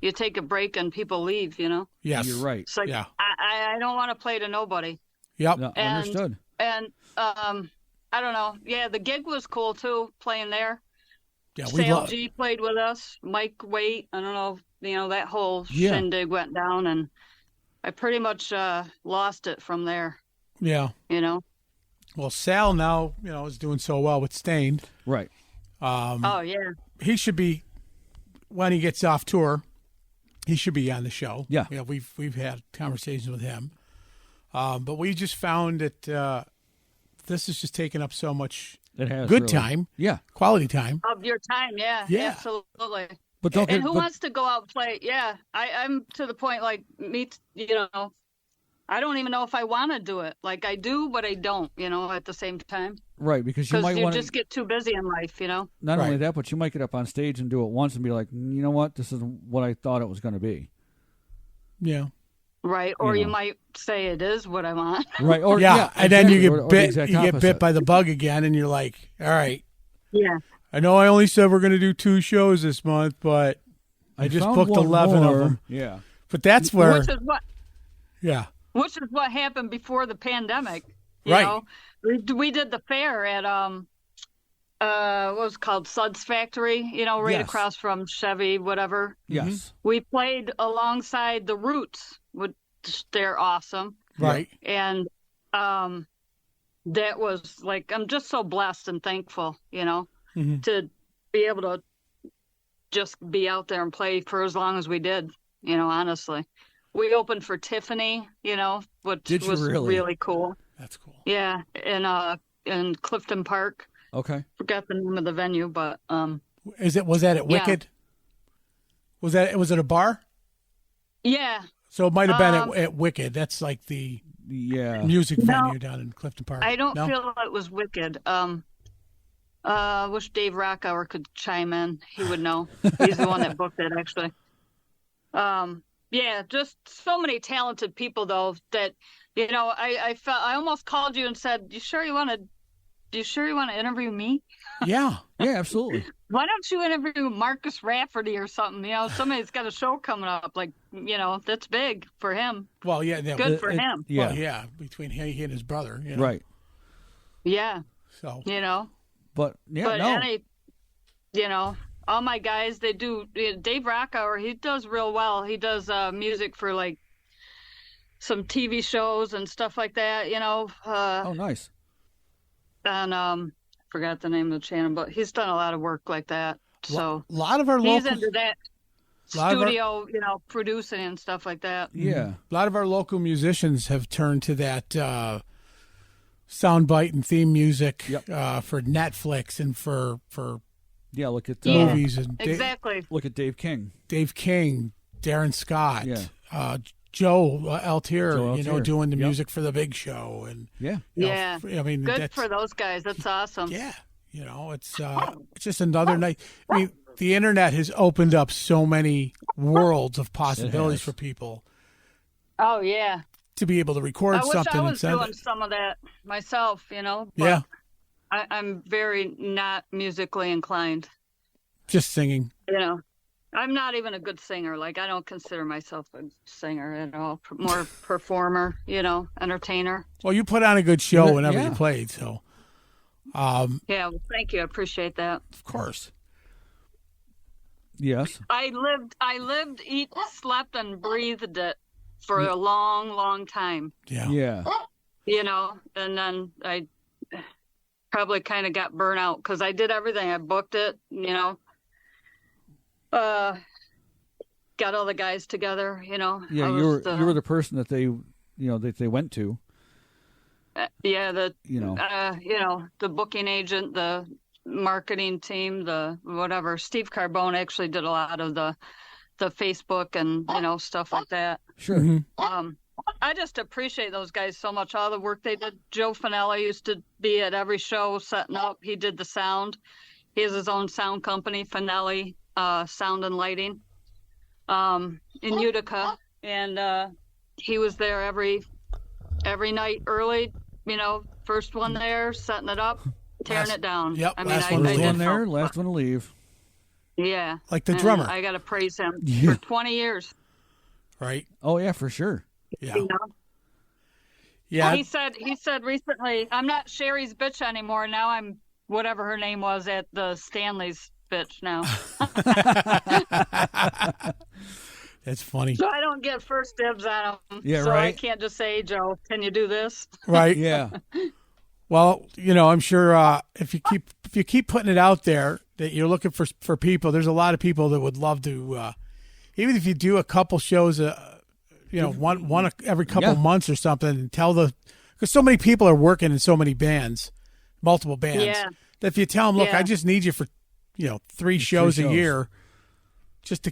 you take a break and people leave. You know, Yes, You're right. it's like Yeah. I don't want to play to nobody. Yep. No, And- understood. And I don't know. Yeah, the gig was cool too. Playing there. Yeah, we Sal love. G played with us. Mike Waite. I don't know. You know that whole Yeah. shindig went down, and I pretty much lost it from there. Yeah. You know. Well, Sal now, is doing so well with Stained. Right. Oh yeah. He should be, when he gets off tour, he should be on the show. Yeah. We've had conversations with him, but we just found that this is just taking up so much It has good really. time, Yeah. quality time. Of your time, yeah. Yeah. Absolutely. But don't And get. who but- wants to go out and play? Yeah, I'm to the point like me. I don't even know if I want to do it. Like I do, but I don't. At the same time, right, because you because might you want just get too busy in life. Not only Right. that, but you might get up on stage and do it once and be like, you know what, this isn't what I thought it was going to be. Yeah. Right? Or you know. might say it is what I want. Right. Or Yeah, and then you exactly. get Or the bit. exact You get bit opposite. by the bug again, and you're like, all right. Yeah. I know I only said we're going to do 2 shows this month, but I just found booked one 11 more. of them. Yeah. But that's where, Which is what yeah, happened before the pandemic. Right. You know? We did the fair at what was it called Suds Factory. Right Yes. across from Chevy, whatever. Yes. We played alongside the Roots, which they're awesome. right. And that was like, I'm just so blessed and thankful, Mhm. to be able to just be out there and play for as long as we did, honestly. We opened for Tiffany, which Did you was really? really cool. That's cool. Yeah, in Clifton Park. Okay. Forgot the name of the venue, but Was that at Yeah. Wicked? Was it a bar? yeah. So it might have been Um, at Wicked. That's like the Yeah. music No. venue down in Clifton Park. I don't No? feel it was Wicked. Wish Dave Rockhour could chime in. He would know. He's the one that booked it, actually. Yeah, just so many talented people though that, I felt I almost called you and said, "You sure you want to interview me? Yeah. Yeah, absolutely. Why don't you interview Marcus Rafferty or something? Somebody's got a show coming up. Like, that's big for him. Well, yeah. Good for him. Yeah. Well, yeah. Between he and his brother. Right. Yeah, So. But yeah, but no. all my guys, they do. Dave Rockhour, he does real well. He does music for like some TV shows and stuff like that. Oh, nice. And forgot the name of the channel, but he's done a lot of work like that. So A lot of our he's local. into that lot of our- studio, producing and stuff like that. Yeah. A lot of our local musicians have turned to that soundbite and theme music Yep. For Netflix and for Yeah, look at Yeah. movies and Exactly. look at Dave King. Dave King, Darren Scott, Yeah. Joe Altier, Joe Altier. doing the Yep. music for the Big Show, and Yeah. Yeah. I mean, Good that's, for those guys. That's awesome. yeah, it's just another night. I mean, the internet has opened up so many worlds of possibilities has. for people Oh yeah. to be able to record I wish something I and was send doing it. some of that myself. But Yeah, I'm very not musically inclined. just singing. I'm not even a good singer. Like, I don't consider myself a singer at all. More performer, entertainer. Well, you put on a good show Yeah. whenever you played, so Yeah, well, thank you. I appreciate that. of course. Yes. I lived, eat, slept, and breathed it for a long, long time. Yeah. Yeah. And then I probably kind of got burnt out because I did everything. I booked it, got all the guys together, Yeah, I you were was you were the person that they went to. yeah, the booking agent, the marketing team, the whatever. Steve Carbone actually did a lot of the Facebook and stuff like that. Sure. Mm-hmm. I just appreciate those guys so much. All the work they did. Joe Finella used to be at every show setting up. He did the sound. He has his own sound company, Finelli Sound and Lighting, in Utica, and he was there every night early. First one there, setting it up, tearing it down. Yep, I mean, last I one to First leave. one there, felt- last one to leave. Yeah, Like the and drummer. I got to praise him Yeah. for 20 years. Right? Oh yeah, for sure. Yeah. You know? Yeah. He said recently, I'm not Sherry's bitch anymore. Now I'm whatever her name was at the Stanley's bitch now. That's funny. So I don't get first dibs on him. Yeah, so I right. can't just say, Joe, can you do this? Right? Yeah. Well, I'm sure if you keep putting it out there that you're looking for people, there's a lot of people that would love to even if you do a couple shows one every couple Yeah. months or something, and because so many people are working in so many bands, multiple bands, Yeah. that if you tell them, look, Yeah. I just need you for 3 shows a shows. year, just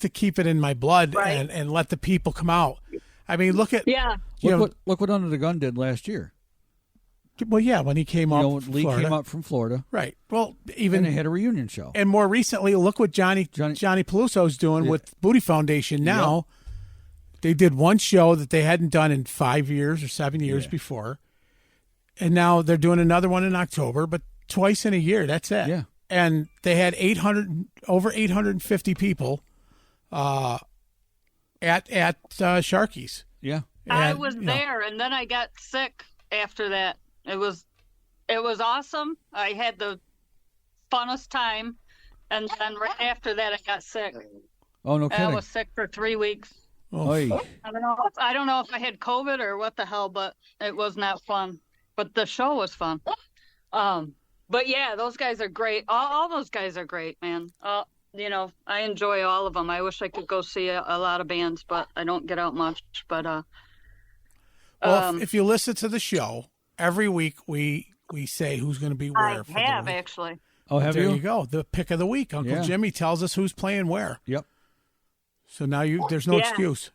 to keep it in my blood Right. and let the people come out. I mean, look at Yeah. Look what Under the Gun did last year. well, yeah, when he came up, from Lee Florida. came up from Florida, Right. Well, and even they had a reunion show. and more recently, look what Johnny Peluso's doing with Booty Foundation now. They did one show that they hadn't done in 5 years or 7 years before, and now they're doing another one in October, but twice in a year. That's it. Yeah. And they had over 850 people at Sharky's. Yeah. And, I was there, and then I got sick after that. It was awesome. I had the funnest time, and then right after that, I got sick. Oh no I kidding. was sick for 3 weeks. Oy. I don't know if I had COVID or what the hell, but it was not fun. but the show was fun. But yeah, those guys are great. All those guys are great, man. I enjoy all of them. I wish I could go see a lot of bands, but I don't get out much. But well, if you listen to the show every week, we say who's going to be where. I have actually. Oh, have there you? you go. The pick of the week. Uncle Jimmy tells us who's playing where. Yep. So now there's no excuse.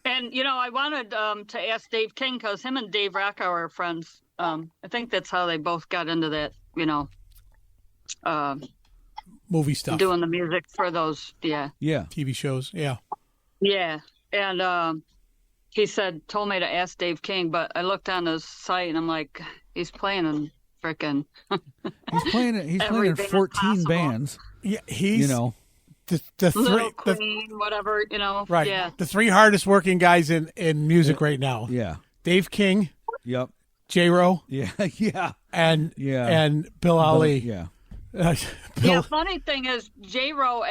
And I wanted to ask Dave King because him and Dave Rockow are friends. I think that's how they both got into that. Movie stuff. Doing the music for those. Yeah. TV shows. Yeah. Yeah. And he told me to ask Dave King, but I looked on his site and I'm like, he's playing in frickin' He's playing in 14 possible. bands. Yeah, he's the Little three Queen, whatever, right. Yeah. The three hardest working guys in music right now. Yeah. Dave King. Yep. J-Ro. Yeah. Yeah. And Bill Ali. Yeah. Yeah, funny thing is, J-Ro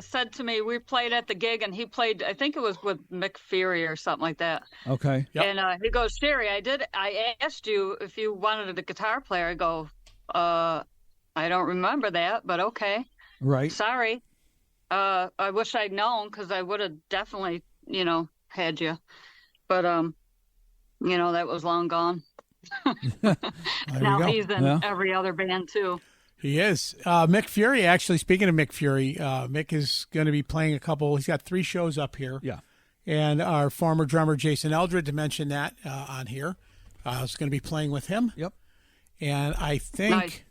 said to me, we played at the gig, and he played, I think it was with Mick Fury or something like that. Okay. Yep. And he goes, Sherry, I asked you if you wanted a guitar player. I go, I don't remember that, but okay. Right. Sorry. I wish I'd known, because I would have definitely, had you. But, that was long gone. Now he's in every other band, too. He is. Mick Fury, actually, speaking of Mick Fury, Mick is going to be playing he's got 3 shows up here. Yeah. And our former drummer, Jason Eldred, mentioned that on here. Is going to be playing with him. Yep. And I think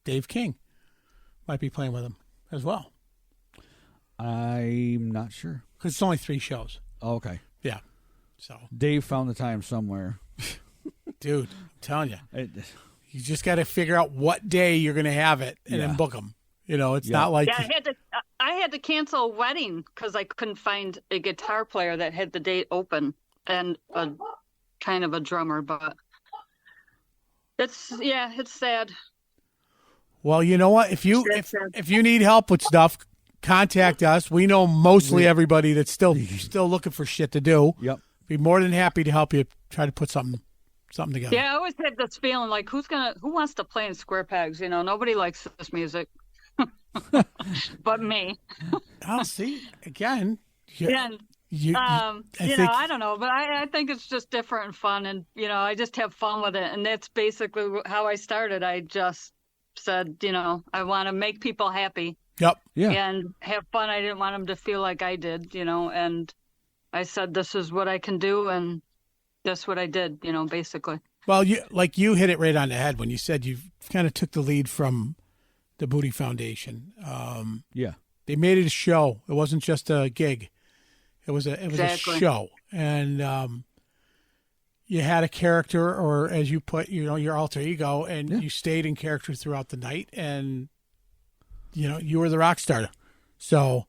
Dave King might be playing with him as well. I'm not sure. Because it's only 3 shows. Oh, okay. Yeah. So Dave found the time somewhere. Dude, I'm telling you. You just got to figure out what day you're going to have it and then book them. It's not like... Yeah, I had to cancel a wedding because I couldn't find a guitar player that had the date open and a kind of a drummer, but it's sad. Well, you know what? If you need help with stuff, contact us. We know mostly everybody that's still looking for shit to do. Yep. Be more than happy to help you try to put something together. Yeah, I always had this feeling like who wants to play in square pegs? Nobody likes this music, but me. I'll see again. I don't know, but I think it's just different and fun, and I just have fun with it, and that's basically how I started. I just said, I want to make people happy. Yep. Yeah. And have fun. I didn't want them to feel like I did, and I said, this is what I can do, and that's what I did, basically. Well, you hit it right on the head when you said you kind of took the lead from the Booty Foundation. They made it a show. It wasn't just a gig. It was a show, and you had a character, or as you put, your alter ego, and you stayed in character throughout the night, and you were the rock star. So,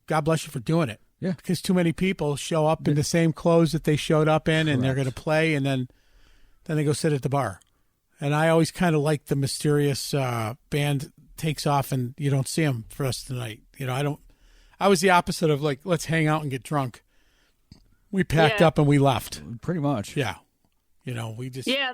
God bless you for doing it. Yeah. Because too many people show up in the same clothes that they showed up in, and they're going to play, and then they go sit at the bar. And I always kind of like the mysterious band takes off and you don't see them for us tonight. I was the opposite of like, let's hang out and get drunk. We packed up and we left. Pretty much. Yeah. We just... Yeah,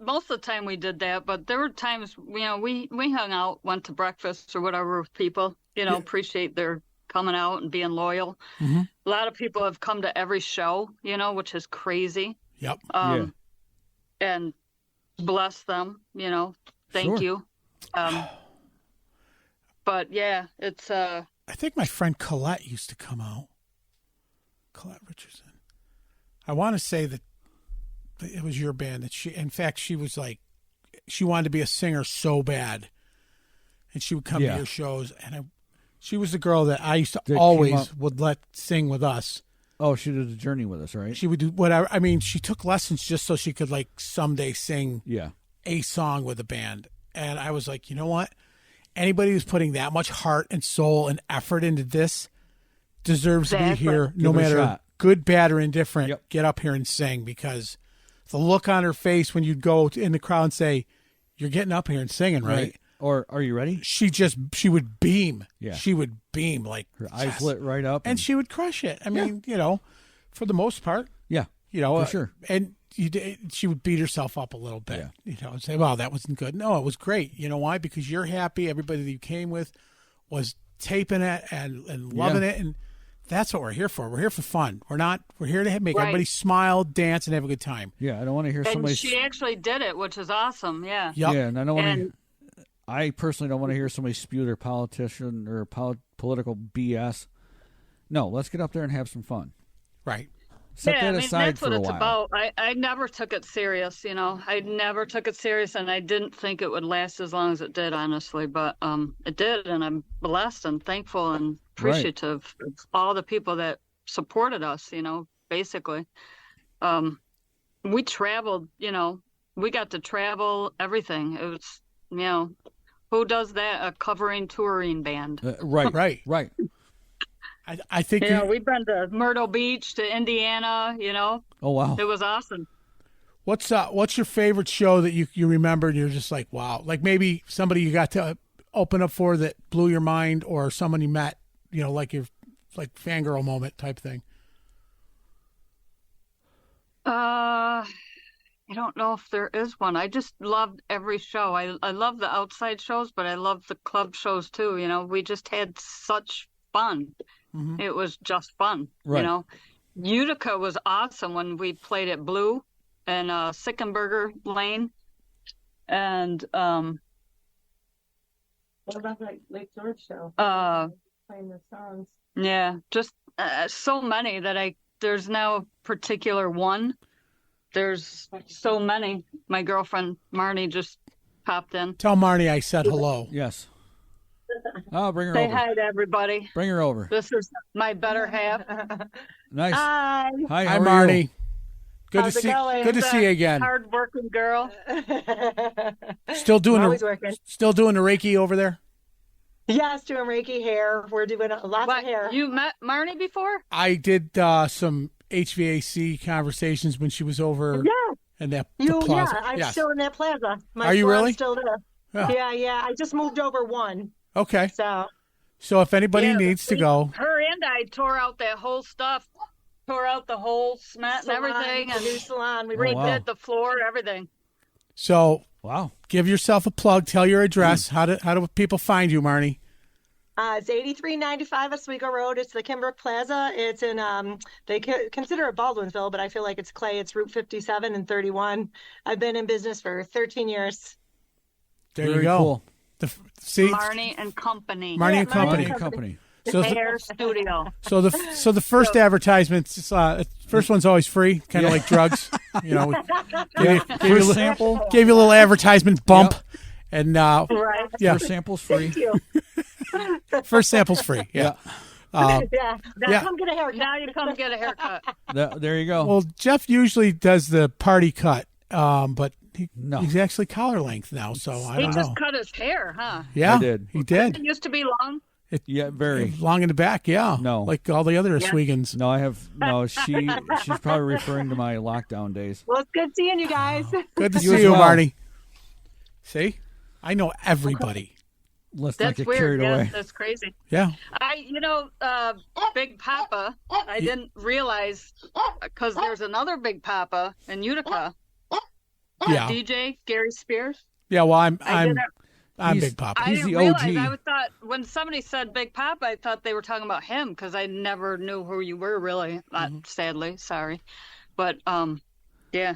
most of the time we did that, but there were times, we hung out, went to breakfast or whatever with people, appreciate their coming out and being loyal. Mm-hmm. A lot of people have come to every show, which is crazy. Yep. And bless them, thank you. But yeah, it's I think my friend Colette used to come out. Colette Richardson. I want to say that it was your band that she was like, she wanted to be a singer so bad, and she would come to your shows, and she was the girl that I used to always would let sing with us. Oh, she did a journey with us, right? She would do whatever. She took lessons just so she could like someday sing a song with a band. And I was like, you know what? Anybody who's putting that much heart and soul and effort into this deserves to be here, no matter good, bad, or indifferent. Yep. Get up here and sing, because the look on her face when you'd go in the crowd and say, "You're getting up here and singing, right?" Or, "Are you ready?" She would beam. Yeah. She would beam, like her eyes lit right up. And she would crush it. I mean, for the most part. Yeah, You know, for sure. And she would beat herself up a little bit, Yeah. you know, and say, well, that wasn't good. No, it was great. You know why? Because you're happy. Everybody that you came with was taping it and loving it. And that's what we're here for. We're here for fun. We're here to make everybody smile, dance, and have a good time. Yeah, I don't want to hear And somebody. she actually did it, which is awesome. Yeah. Yep. Yeah, and I don't want And- to. I personally don't want to hear somebody spew their politician or political BS. No, let's get up there and have some fun. Right. Set that aside that's for what a it's while. about. I never took it serious, you know. I never took it serious, and I didn't think it would last as long as it did, honestly. But it did, and I'm blessed and thankful and appreciative of all the people that supported us, you know, basically. We traveled, you know. We got to travel, everything. It was, you know, who does that? A covering touring band. Right. I think You know, we've been to Myrtle Beach, to Indiana, you know. Oh wow. It was awesome. what's your favorite show that you remember and you're just like, wow, like maybe somebody you got to open up for that blew your mind, or someone you met, you know, like your like fangirl moment type thing. I don't know if there is one. I just loved every show. I love the outside shows, but I love the club shows too. You know, we just had such fun. Mm-hmm. It was just fun. Right. You know, Utica was awesome when we played at Blue and Sickenburger Lane, and What about the Lake George show? Playing the songs. yeah, just so many that there's no particular one. There's so many. My girlfriend Marnie just popped in. Tell Marnie I said hello. Yes. Oh, bring her Say over. hi to everybody. Bring her over. This is my better half. Nice. Hi. Hi, Hi, how are Marnie. you? Good How's to it see. going? Good to see you again. Hard-working girl. Still doing Always the working. still doing the Reiki over there. Yes, doing Reiki hair. We're doing lots What, of hair. you met Marnie before? I did some HVAC conversations when she was over Yeah, in the yeah, plaza. I'm Yes. still in that plaza. My Are you salon's really? Still there. Yeah. Yeah. I just moved over one, Okay. so So if anybody Yeah, needs to go, Her and I tore out that whole stuff. Tore out the whole cement and salon, everything, the and new salon. We Oh, wow. redid the floor, everything. so Wow. give yourself a plug. Tell your address. How do people find you, Marnie? It's 8395 Oswego Road. It's the Kimbrook Plaza. It's in they consider it Baldwinsville, but I feel like it's Clay. It's Route 57 and 31. I've been in business for 13 years. There Very you go. cool. See, Marnie and Company. Marnie Yeah, and Marnie Company. and Company. So the, Hair Studio. so the first advertisement, first one's always free, kind of like drugs. You know, gave you a First little, sample. gave you a little advertisement bump, and Right. yeah, First sample's free. Thank you. first sample's free. Yeah. Yeah. Now Yeah. come get a haircut. Now you come get a haircut. There you go. Well, Jeff usually does the party cut, but No. he's actually collar length now, so I He don't just know. cut his hair, huh? Yeah, I did. He It did. used to be long. Yeah, very. Long in the back, yeah. No. like all the other Oswegans. No, I have no. She's probably referring to my lockdown days. Well, it's good seeing you guys. Good to You see as you, well. Marty. See, I know everybody. Let's not That's get weird. carried Yeah, away. that's crazy. Yeah. Big Papa, I didn't realize, because there's another Big Papa in Utica. Yeah. DJ Gary Spears. Yeah. Well, I'm didn't- I'm He's- Big Papa. I He's didn't the realize. OG. I thought when somebody said Big Papa, I thought they were talking about him because I never knew who you were really. Sadly, sorry, but yeah.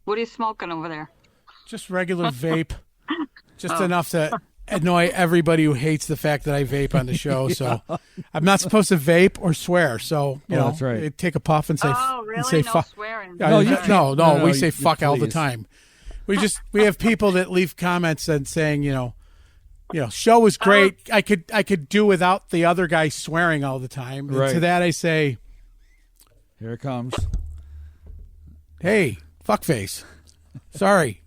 What are you smoking over there? Just regular vape. Just enough to annoy everybody who hates the fact that I vape on the show. So I'm not supposed to vape or swear. So you know, that's right. take a puff and say Oh, really? and say No fuck. swearing. No, you no, can't. No, we you- say you fuck all the please. time. We have people that leave comments and saying, you know, show was great. I could do without the other guy swearing all the time. And Right. to that I say, Here it comes. hey, fuckface. Sorry.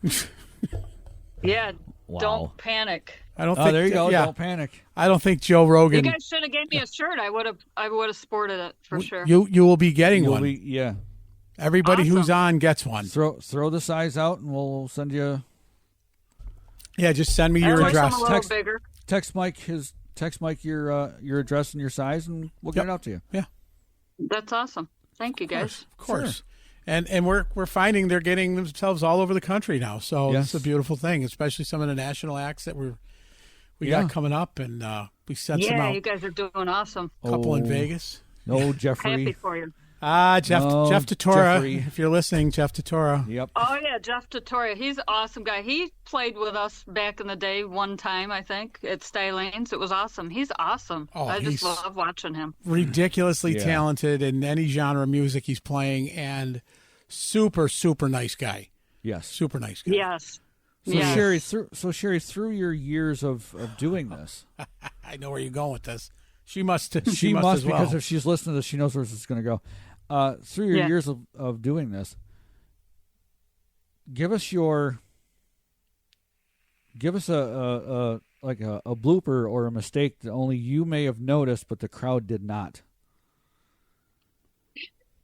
Yeah. Wow. Don't panic. I don't Oh, think there you go. Yeah, Don't panic. I don't think Joe You Rogan. guys should have gave me a shirt. I would have sported it for sure. You will be getting You'll one. be, yeah. Everybody who's Awesome. on gets one. Throw the size out, and we'll send you. Yeah, just send me your I wish I'm address. a little Text- bigger. Text Mike your address and your size, and we'll get Yep. it out to you. Yeah. That's awesome. Thank you, guys. Of course. And we're finding they're getting themselves all over the country now. So Yes. it's a beautiful thing, especially some of the national acts that we got coming up, and we sent some Yeah, out. you guys are doing awesome. A couple in Vegas. No, Jeffrey. Happy for you. Jeff No, Tatora. Jeffrey. If you're listening, Jeff Tatora. Yep. Oh yeah, Jeff Tatoria. He's an awesome guy. He played with us back in the day one time, I think, at Stylane's. It was awesome. He's awesome. Oh, I just he's love watching him. Ridiculously Yeah. talented in any genre of music he's playing, and super, super nice guy. Yes. Super nice guy. Yes. So Yes. Sherry, through your years of doing this, I know where you're going with this. She must. she must must as well. because if she's listening to this, she knows where this is going to go. Through your Yeah. years of doing this, give us a like a blooper or a mistake that only you may have noticed, but the crowd did not.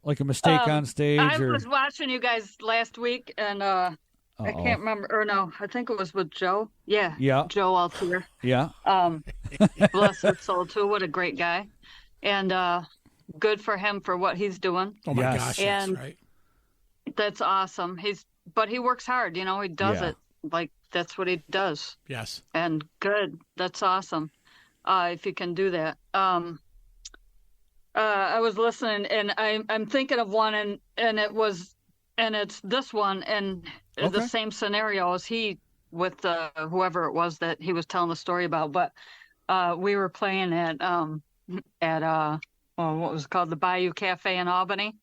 Like a mistake on stage, I or was watching you guys last week, and I can't remember. Or no, I think it was with Joe. Yeah. Yeah. Joe Altier. yeah, Bless his soul too. What a great guy, and good for him for what he's doing. Oh my Yes. gosh, And- that's right. That's awesome. But he works hard. You know, he does Yeah. it like that's what he does. Yes. And good. That's awesome. If you can do that. I was listening, and I'm thinking of one, and it's this one, and Okay. the same scenario as he with whoever it was that he was telling the story about. But we were playing at what was it called, the Bayou Cafe in Albany,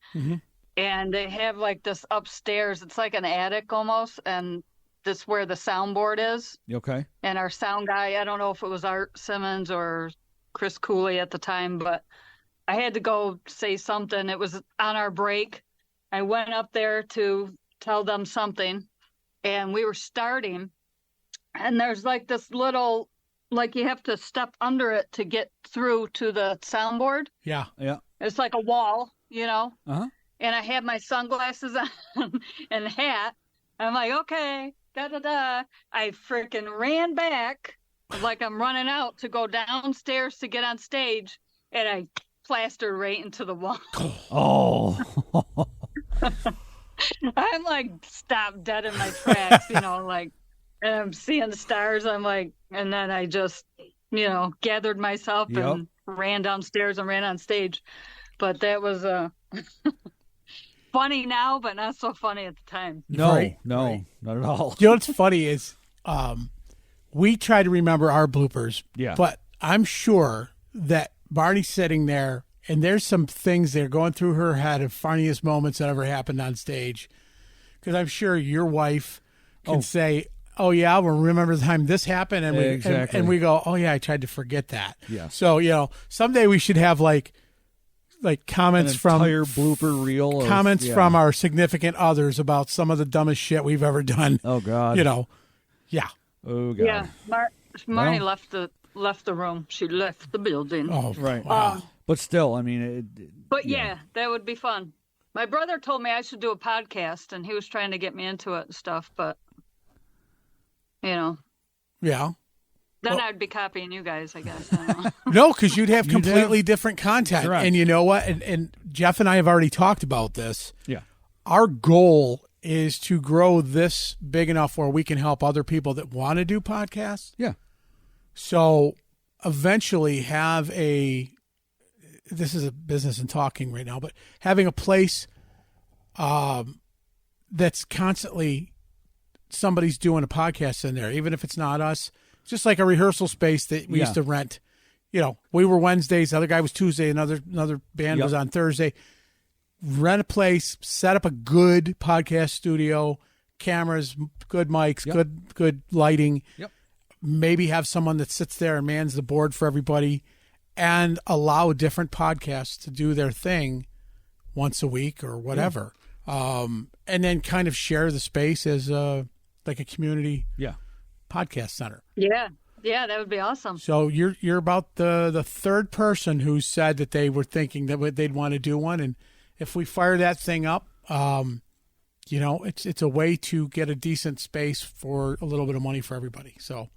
and they have like this upstairs. It's like an attic almost, and this where the soundboard is. okay, And our sound guy, I don't know if it was Art Simmons or Chris Cooley at the time, but I had to go say something. It was on our break. I went up there to tell them something, and we were starting, and there's like this little, like you have to step under it to get through to the soundboard. Yeah. yeah, It's like a wall, you know? uh-huh. And I had my sunglasses on and hat. I'm like, okay, da-da-da. I freaking ran back like I'm running out to go downstairs to get on stage, and I plastered right into the wall. Oh, I'm like stopped dead in my tracks, you know, like, and I'm seeing the stars. I'm like, and then I just, you know, gathered myself and ran downstairs and ran on stage. But that was funny now, but not so funny at the time. no, Right, no, right. not at all. You know what's funny is we try to remember our bloopers, Yeah. but I'm sure that Barney's sitting there, and there's some things that are going through her head of funniest moments that ever happened on stage. Because I'm sure your wife can say, "Oh yeah, we'll remember the time this happened," and Exactly. and we go, "Oh yeah, I tried to forget that." Yeah. So you know, someday we should have like comments An from entire blooper reel. comments from our significant others about some of the dumbest shit we've ever done. Oh God. You know, yeah. Oh God. Yeah, Marnie Well- left the room. She left the building. Oh, Right. Wow. But still, I mean, But yeah, that would be fun. My brother told me I should do a podcast, and he was trying to get me into it and stuff. But you know, Yeah. then Well- I'd be copying you guys, I guess. I don't know. No, because you'd have You'd completely have- different content. Correct. And you know what? And Jeff and I have already talked about this. yeah, Our goal is to grow this big enough where we can help other people that want to do podcasts. yeah, So eventually this is a business and talking right now, but having a place that's constantly somebody's doing a podcast in there, even if it's not us. It's just like a rehearsal space that we used to rent. You know, we were Wednesdays, the other guy was Tuesday, another band was on Thursday. Rent a place, set up a good podcast studio, cameras, good mics, good lighting. Yep. Maybe have someone that sits there and mans the board for everybody, and allow different podcasts to do their thing once a week or whatever. And then kind of share the space as like a community podcast center. Yeah, that would be awesome. So you're about the third person who said that they were thinking that they'd want to do one, and if we fire that thing up, you know, it's a way to get a decent space for a little bit of money for everybody. So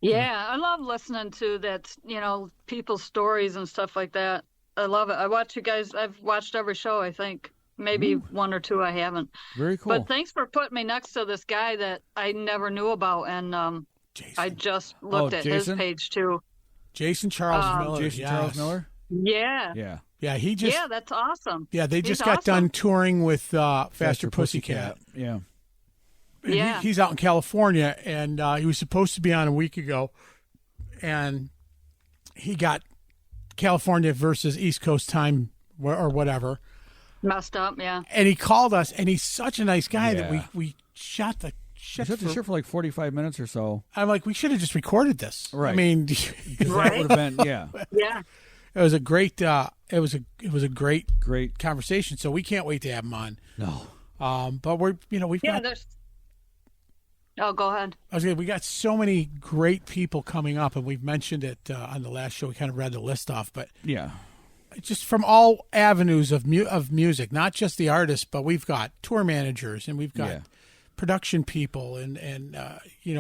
Yeah, I love listening to that, you know, people's stories and stuff like that. I love it. I watch you guys. I've watched every show, I think. Maybe one or two I haven't. Very cool. But thanks for putting me next to this guy that I never knew about. And Jason. I just looked at his Jason? page, too. Jason Charles Miller. Jason Charles Miller? Yeah. Yeah. Yeah, he just. Yeah, that's awesome. Yeah, they just He's got awesome. done touring with Faster Pussycat. Yeah. And Yeah. he's out in California, and he was supposed to be on a week ago, and he got California versus East Coast time or whatever. Messed up, yeah. And he called us, and he's such a nice guy that Yeah. we shot the shit. Shut the shit for like 45 minutes or so. I'm like, we should have just recorded this. Right. I mean, That would have been, yeah. Yeah. it was a great. It was a great Great. conversation. So we can't wait to have him on. No. But we've Yeah, got. there's. Oh, go ahead. We got so many great people coming up, and we've mentioned it on the last show. We kind of read the list off, but Yeah. just from all avenues of music, not just the artists, but we've got tour managers, and we've got Yeah. production people, and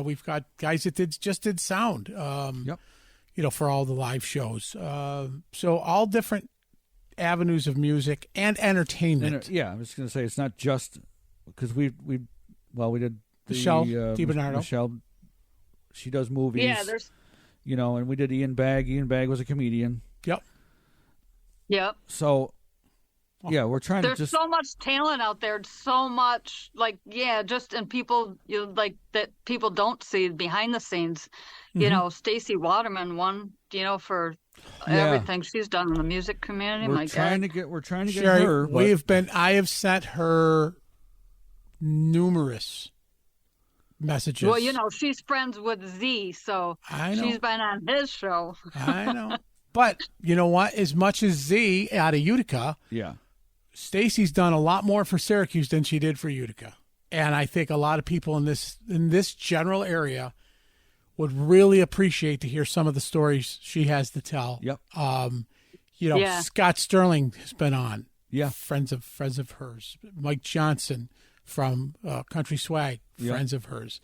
we've got guys that did sound. Yep. For all the live shows. So all different avenues of music and entertainment. Yeah, I was going to say it's not just because we did Michelle DiBernardo. Michelle, she does movies. Yeah, there's. and we did Ian Bagg. Ian Bagg was a comedian. Yep. So, yeah, we're trying There's to just so much talent out there, so much and people that people don't see behind the scenes. Stacey Waterman won, for everything she's done in the music community. we're trying to get Sherry, her. But I have sent her numerous messages. Well, she's friends with Z, so I know. she's been on his show. I know. But you know what? As much as Z out of Utica, yeah, Stacy's done a lot more for Syracuse than she did for Utica. And I think a lot of people in this general area would really appreciate to hear some of the stories she has to tell. Yep. Scott Sterling has been on. Yeah. Friends of hers. Mike Johnson from Country Swag, Yep. friends of hers.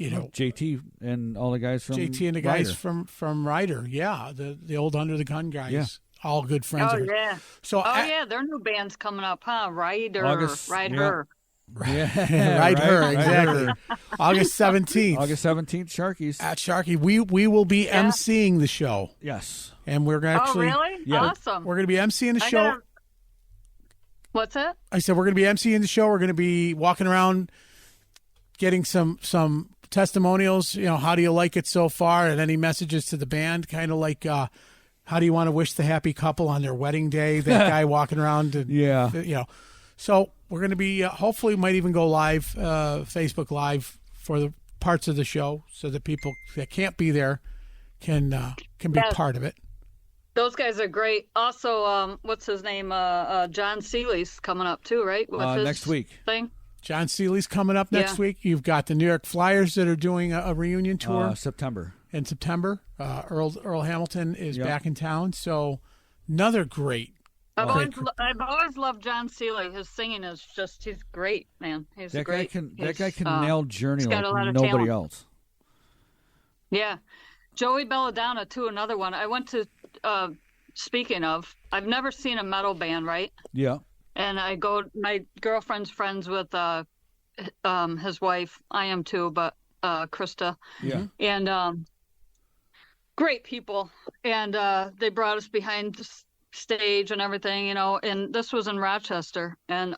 JT and all the guys from JT and the guys Ryder. from Ryder. Yeah, the old Under the Gun guys. Yeah. All good friends Oh of hers. yeah. So yeah, their new band's coming up, huh? Ryder, August, Ryder. Yeah, Right, her, right, exactly. her. August 17th. August 17th, Sharkies. At Sharky. We will be emceeing the show. Yes. And we're going to actually. Oh really? Yeah. Awesome. We're going to be emceeing the show. What's that? I said we're going to be emceeing the show. We're going to be walking around getting some testimonials. How do you like it so far? And any messages to the band, kind of like how do you want to wish the happy couple on their wedding day? That guy walking around. And, Yeah. So we're going to be, hopefully we might even go live, Facebook Live for the parts of the show so that people that can't be there can be part of it. Those guys are great. Also, what's his name? John Seeley's coming up too, right? With his next week. Thing. John Seeley's coming up next week. You've got the New York Flyers that are doing a reunion tour September. in September. Earl Hamilton is Yep. back in town. So another great. I've always loved John Seeley. His singing is he's great, man. He's That great. guy can nail Journey he's got like a lot of nobody talent. else. Yeah. Joey Belladonna, too, another one. I went to, speaking of, I've never seen a metal band, right? Yeah. And my girlfriend's friends with his wife. I am too, but Krista. Yeah. And great people. And they brought us behind the stage and everything, and this was in Rochester. And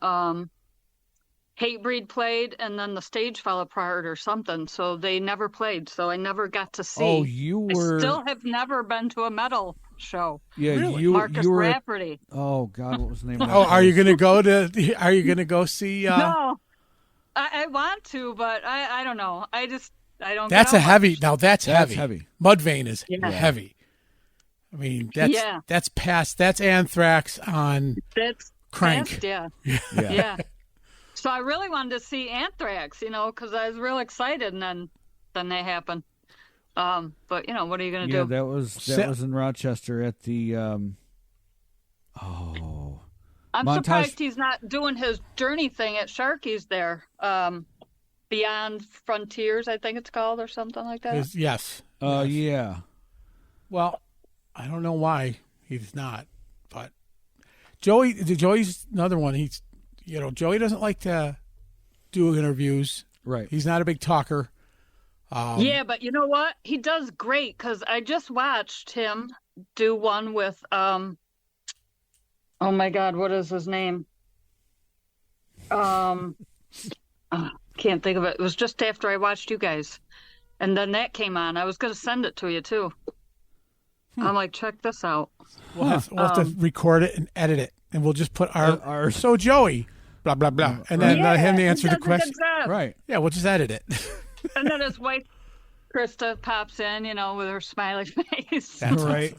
Hatebreed played, and then the stage fell apart or something, so they never played. So I never got to see. Oh, you were. I still have never been to a metal show. Yeah, Really? Marcus you were. Rafferty. Oh God, what was the name of that? Oh, are you place? going to go to? Are you going to go see? No, I want to, but I don't know. I don't. That's get a out heavy. much. Now that's heavy. heavy. Mudvayne is Yeah. heavy. I mean, that's past. That's Anthrax on That's Crank. fast, yeah. Yeah. Yeah. So I really wanted to see Anthrax, because I was real excited, and then they happened. But what are you going to Yeah, do? that was in Rochester at the. I'm Montage- surprised he's not doing his Journey thing at Sharky's there. Beyond Frontiers, I think it's called, or something like that. Yes. Yeah. Well, I don't know why He's not. But Joey's another one. He's, Joey doesn't like to do interviews. Right. He's not a big talker. Yeah, but you know what? He does great because I just watched him do one with oh my God, what is his name? Can't think of it. It was just after I watched you guys, and then that came on. I was going to send it to you too. I'm like, check this out. We'll have to record it and edit it, and we'll just put our so Joey, blah blah blah, and then let him answer the question. Right. Yeah, we'll just edit it. And then his wife, Krista, pops in, with her smiley face. That's right.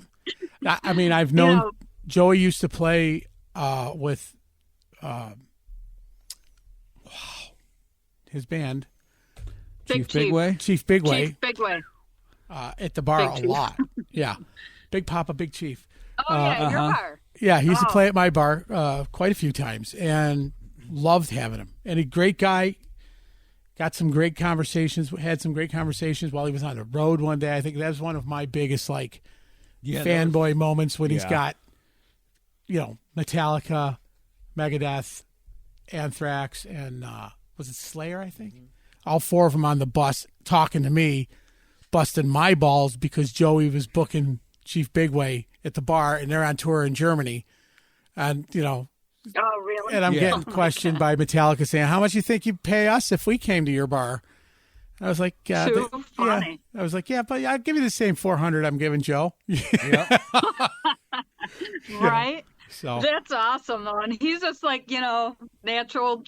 I mean, I've known Joey used to play with his band, Chief Bigway. Chief Bigway. Chief Bigway. At the bar a lot. Yeah. Big Papa, Big Chief. Oh, yeah, your bar. Yeah, he used to play at my bar quite a few times and loved having him. And a great guy. Got some great conversations, had some great conversations while he was on the road one day. I think that was one of my biggest, fanboy moments when he's got, Metallica, Megadeth, Anthrax, and was it Slayer, I think? All four of them on the bus talking to me, busting my balls because Joey was booking Chief Bigway at the bar, and they're on tour in Germany. And, Oh, really? and I'm getting questioned by Metallica saying, how much you think you'd pay us if we came to your bar? I was like, Too funny. I was like, but I'd give you the same $400 I'm giving Joe. Right? So that's awesome, though. And he's just natural,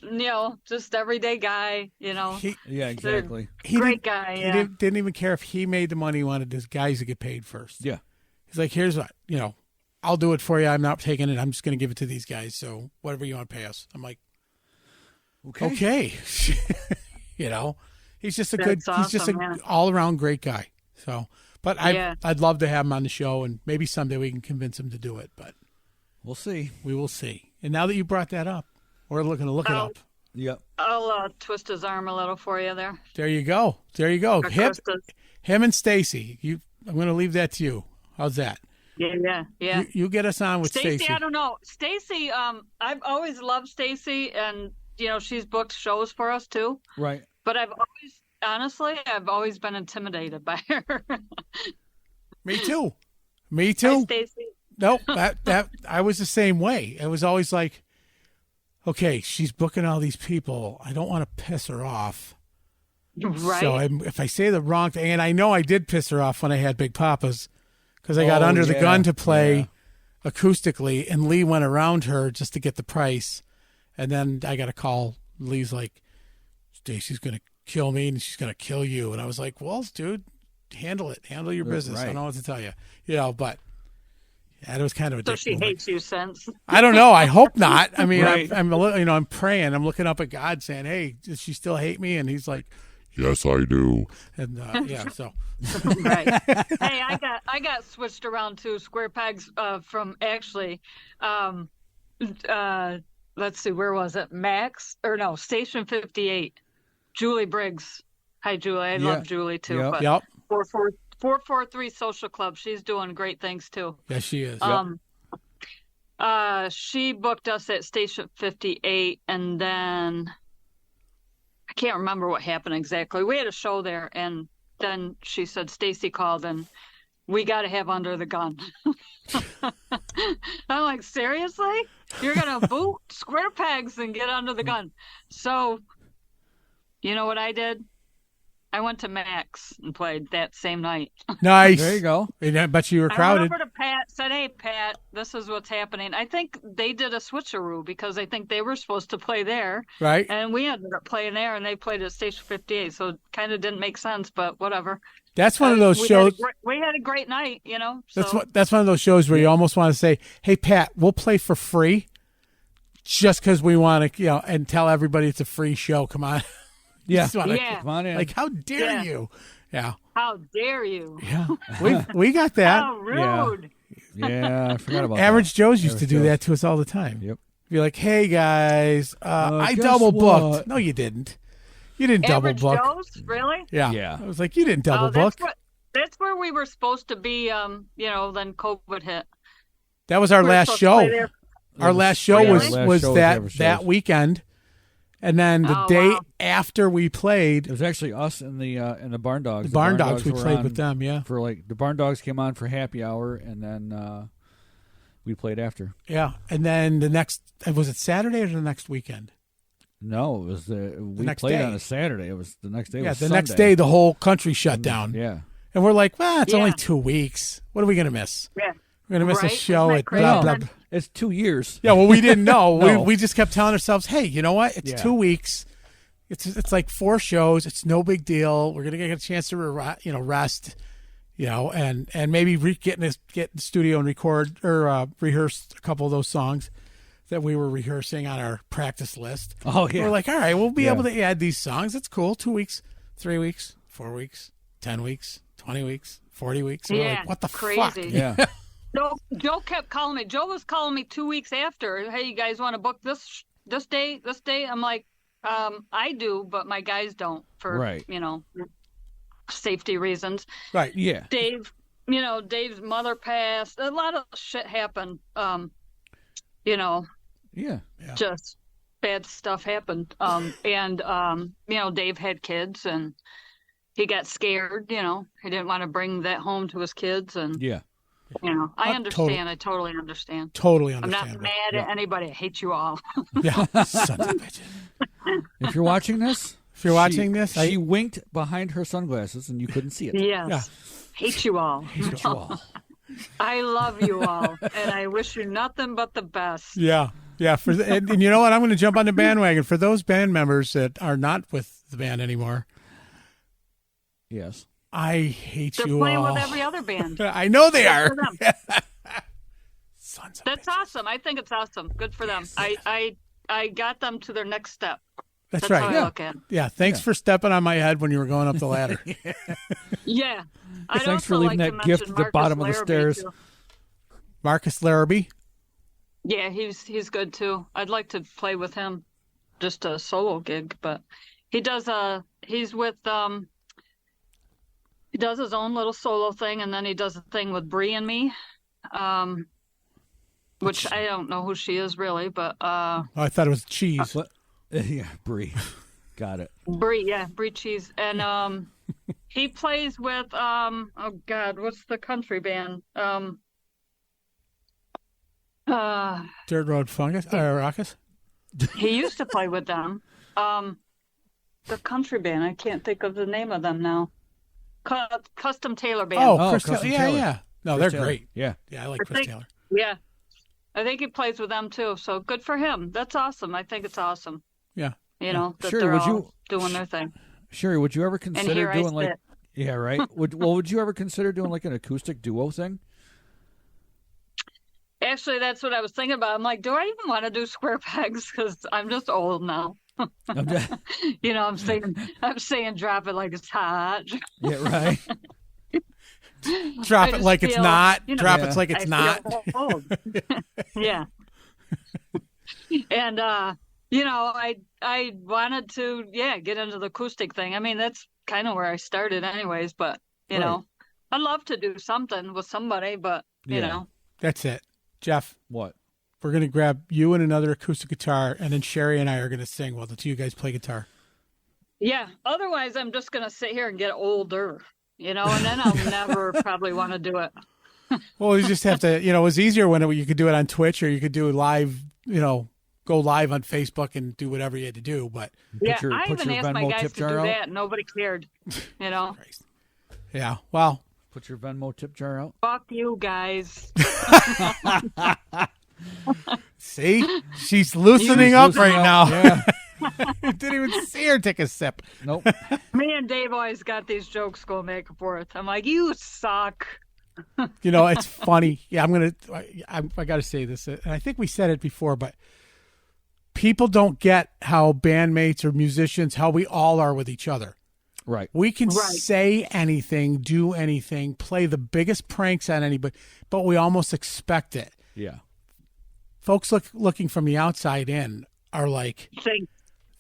just everyday guy, Exactly. Great guy, He didn't even care if he made the money. He wanted his guys to get paid first. Yeah. He's like, here's what, I'll do it for you. I'm not taking it. I'm just going to give it to these guys. So whatever you want to pay us. I'm like, okay. He's just he's just an all around great guy. So, but I'd love to have him on the show, and maybe someday we can convince him to do it, but we'll see. We will see. And now that you brought that up, we're looking to look it up. Yep. I'll twist his arm a little for you there. There you go. Him and Stacy. I'm going to leave that to you. How's that? Yeah. You get us on with Stacy. I don't know. Stacy, I've always loved Stacy, and she's booked shows for us too. Right. But I've always been intimidated by her. Me too. Hi, Stacy. No, that I was the same way. It was always like, okay, she's booking all these people. I don't want to piss her off. Right. So if I say the wrong thing, and I know I did piss her off when I had Big Papa's, because I got under the gun to play acoustically, and Lee went around her just to get the price. And then I got a call. Lee's like, Stacy's going to kill me, and she's going to kill you. And I was like, well, dude, handle it. Handle your business. Right. I don't know what to tell you. But it was kind of a dick So she move. hates you since? I don't know. I hope not. I mean, Right. I'm praying. I'm looking up at God saying, hey, does she still hate me? And he's like, yes, I do. And so. Right. Hey, I got switched around to square pegs from actually, let's see, where was it? Station 58. Julie Briggs. Hi, Julie. I love Julie too. Yep. But Yep. 443 Social Club. She's doing great things too. Yes, she is. She booked us at Station 58, and then I can't remember what happened exactly. We had a show there, and then she said Stacy called, and we got to have Under the Gun. I'm like, seriously? You're gonna boot square pegs and get under the gun? So, you know what I did? I went to Max and played that same night. Nice. There you go. And I bet you were I crowded. went over to Pat, said, hey, Pat, this is what's happening. I think they did a switcheroo because I think they were supposed to play there. Right. And we ended up playing there, and they played at Station 58, so it kind of didn't make sense, but whatever. That's one of those shows. We had a great night, So. That's one of those shows where you almost want to say, hey, Pat, we'll play for free just because we want to, and tell everybody it's a free show. Come on. Yeah. Come on in. Like, how dare you? Yeah. How dare you? Yeah. We got that. How rude. Yeah, I forgot about Average that. Joe's used to do that to us all the time. Yep. Be like, hey, guys, I guess double booked. what? No, you didn't. You didn't Average double book. Joe's? Really? Yeah. Yeah. I was like, you didn't double book. That's where we were supposed to be, then COVID hit. That was our We were last supposed to play show. there. Our last show Really? was Last show that ever shows. that weekend, and then the Oh, day wow. after we It played, was actually us and the Barn Dogs. the Barn Dogs, we were played on with them. Yeah, for the Barn Dogs came on for happy hour, and then we played after. yeah. And then the next was it Saturday or the next weekend? No, it was we next played day. on a Saturday. It was the next day. Yeah, was the next Sunday. day the whole country shut down, Yeah. and we're like, well, it's Yeah. only 2 weeks. What are we gonna miss? Yeah. We're gonna miss Right? a show Isn't that at crazy? blah, blah, No. blah. It's 2 years. Yeah, well, we didn't know. No. we just kept telling ourselves, hey, you know what? It's Yeah. 2 weeks. It's like 4 shows. It's no big deal. We're gonna get a chance to rest, and maybe get in the studio and record or rehearse a couple of those songs that we were rehearsing on our practice list. Oh yeah. We're like, all right, we'll be Yeah. able to add these songs. It's cool. 2 weeks, 3 weeks, 4 weeks, 10 weeks, 20 weeks, 40 weeks. And we're Yeah, like, what the crazy. fuck? yeah. Joe kept calling me. Joe was calling me 2 weeks after. Hey, you guys want to book this day? This day? I'm like, I do, but my guys don't for Right. safety reasons. Right. Yeah. Dave, Dave's mother passed. A lot of shit happened. Yeah. Just bad stuff happened. Dave had kids and he got scared. He didn't want to bring that home to his kids, and Yeah. I understand. Totally. I totally understand. Totally I'm understandable. not mad at anybody. I hate you all. Yeah. Sons of bitches. If you're watching this, If you're watching this, she winked behind her sunglasses and you couldn't see it. Yes. Yeah. Hate you all. Hate you all. I love you all, and I wish you nothing but the best. Yeah. Yeah. And you know what? I'm going to jump on the bandwagon for those band members that are not with the band anymore. Yes. I hate They're you playing all. with every other band. I know they Good are. for them. Sons of That's bitches. awesome. I think it's awesome. Good for them. I got them to their next step. That's How right. I look at it. Yeah. Thanks for stepping on my head when you were going up the ladder. Yeah. I'd Thanks for also leaving like that to gift mention at the Marcus bottom of the Larrabee, stairs. too. Marcus Larrabee. Yeah, he's good too. I'd like to play with him, just a solo gig, but he does he's with he does his own little solo thing, and then he does a thing with Bree and me, which I don't know who she is really, but Oh, I thought it was cheese. What? Yeah, Bree. Got it. Bree Cheese, and he plays with oh God, what's the country band? Dirt Road Fungus or Raucus. He used to play with them. The country band, I can't think of the name of them now. Custom Taylor Band. Oh, Chris Custom Taylor. Yeah, Taylor. yeah. No, Chris they're Taylor. great. Yeah. Yeah, I like I Chris think- Taylor. Yeah. I think he plays with them too. So good for him. That's awesome. I think it's awesome. Yeah. That Sure, they're would all you- doing their thing. Sherry, would you ever And consider here I doing like sit. yeah, right? Would you ever consider doing like an acoustic duo thing? Actually, that's what I was thinking about. I'm like, do I even want to do square pegs? Because I'm just old now. I'm saying drop it like it's hot. Yeah, right. Drop I it just like it's feel, not. you know, Drop Yeah. it like it's not. feel old. Yeah. And I wanted to get into the acoustic thing. I mean, that's kind of where I started anyways, but you Right. know, I'd love to do something with somebody, but you Yeah. know. That's it. Jeff, What? we're going to grab you and another acoustic guitar, and then Sherry and I are going to sing while the two of you guys play guitar. Yeah. Otherwise I'm just gonna sit here and get older, and then I'll never probably want to do it. Well, you just have to, it was easier when you could do it on Twitch or you could do it live, go live on Facebook and do whatever you had to do. But Yeah, your- I put even your asked my Venmo guys tip to jar do out? that, and nobody cared. Christ. Yeah, well, Put your Venmo tip jar out. Fuck you guys. see, she's loosening up Loosening right up. now. Yeah. Didn't even see her take a sip. Nope. Me and Dave always got these jokes going back and forth. I'm like, you suck. It's funny. Yeah, I got to say this. And I think we said it before, but people don't get how bandmates or musicians, how we all are with each other. Right. We can Right. say anything, do anything, play the biggest pranks on anybody, but we almost expect it. Yeah. Folks looking from the outside in are like,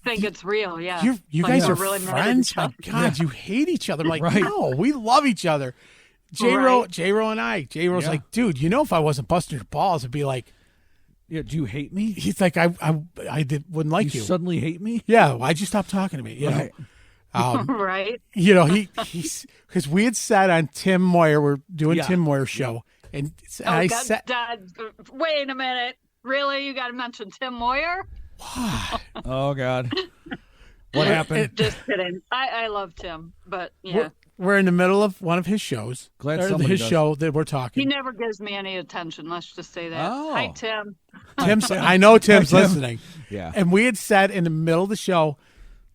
Think it's real, yeah. you Like guys we're are really mad at friends? each My other. God, you hate each other. I'm like, Right. no, we love each other. J-Ro, Right. J-Ro and I. J-Ro's Yeah. like, dude, if I wasn't busting your balls, it'd be like, Yeah, do you hate me? he's like, wouldn't like you. Suddenly hate me? Yeah, why'd you stop talking to me? You Right. know, Right. he's because we had said on Tim Moyer, we're doing Yeah. Tim Moyer's show, and Oh, I God, said, wait a minute. Really? You got to mention Tim Moyer? Oh, God. What happened? Just kidding. I love Tim, but yeah. we're in the middle of one of his shows. Glad or somebody his does. show that we're He talking. never gives me any attention. Let's just say that. Oh. Hi, Tim. I know Tim's Tim. listening. Yeah. And we had said in the middle of the show,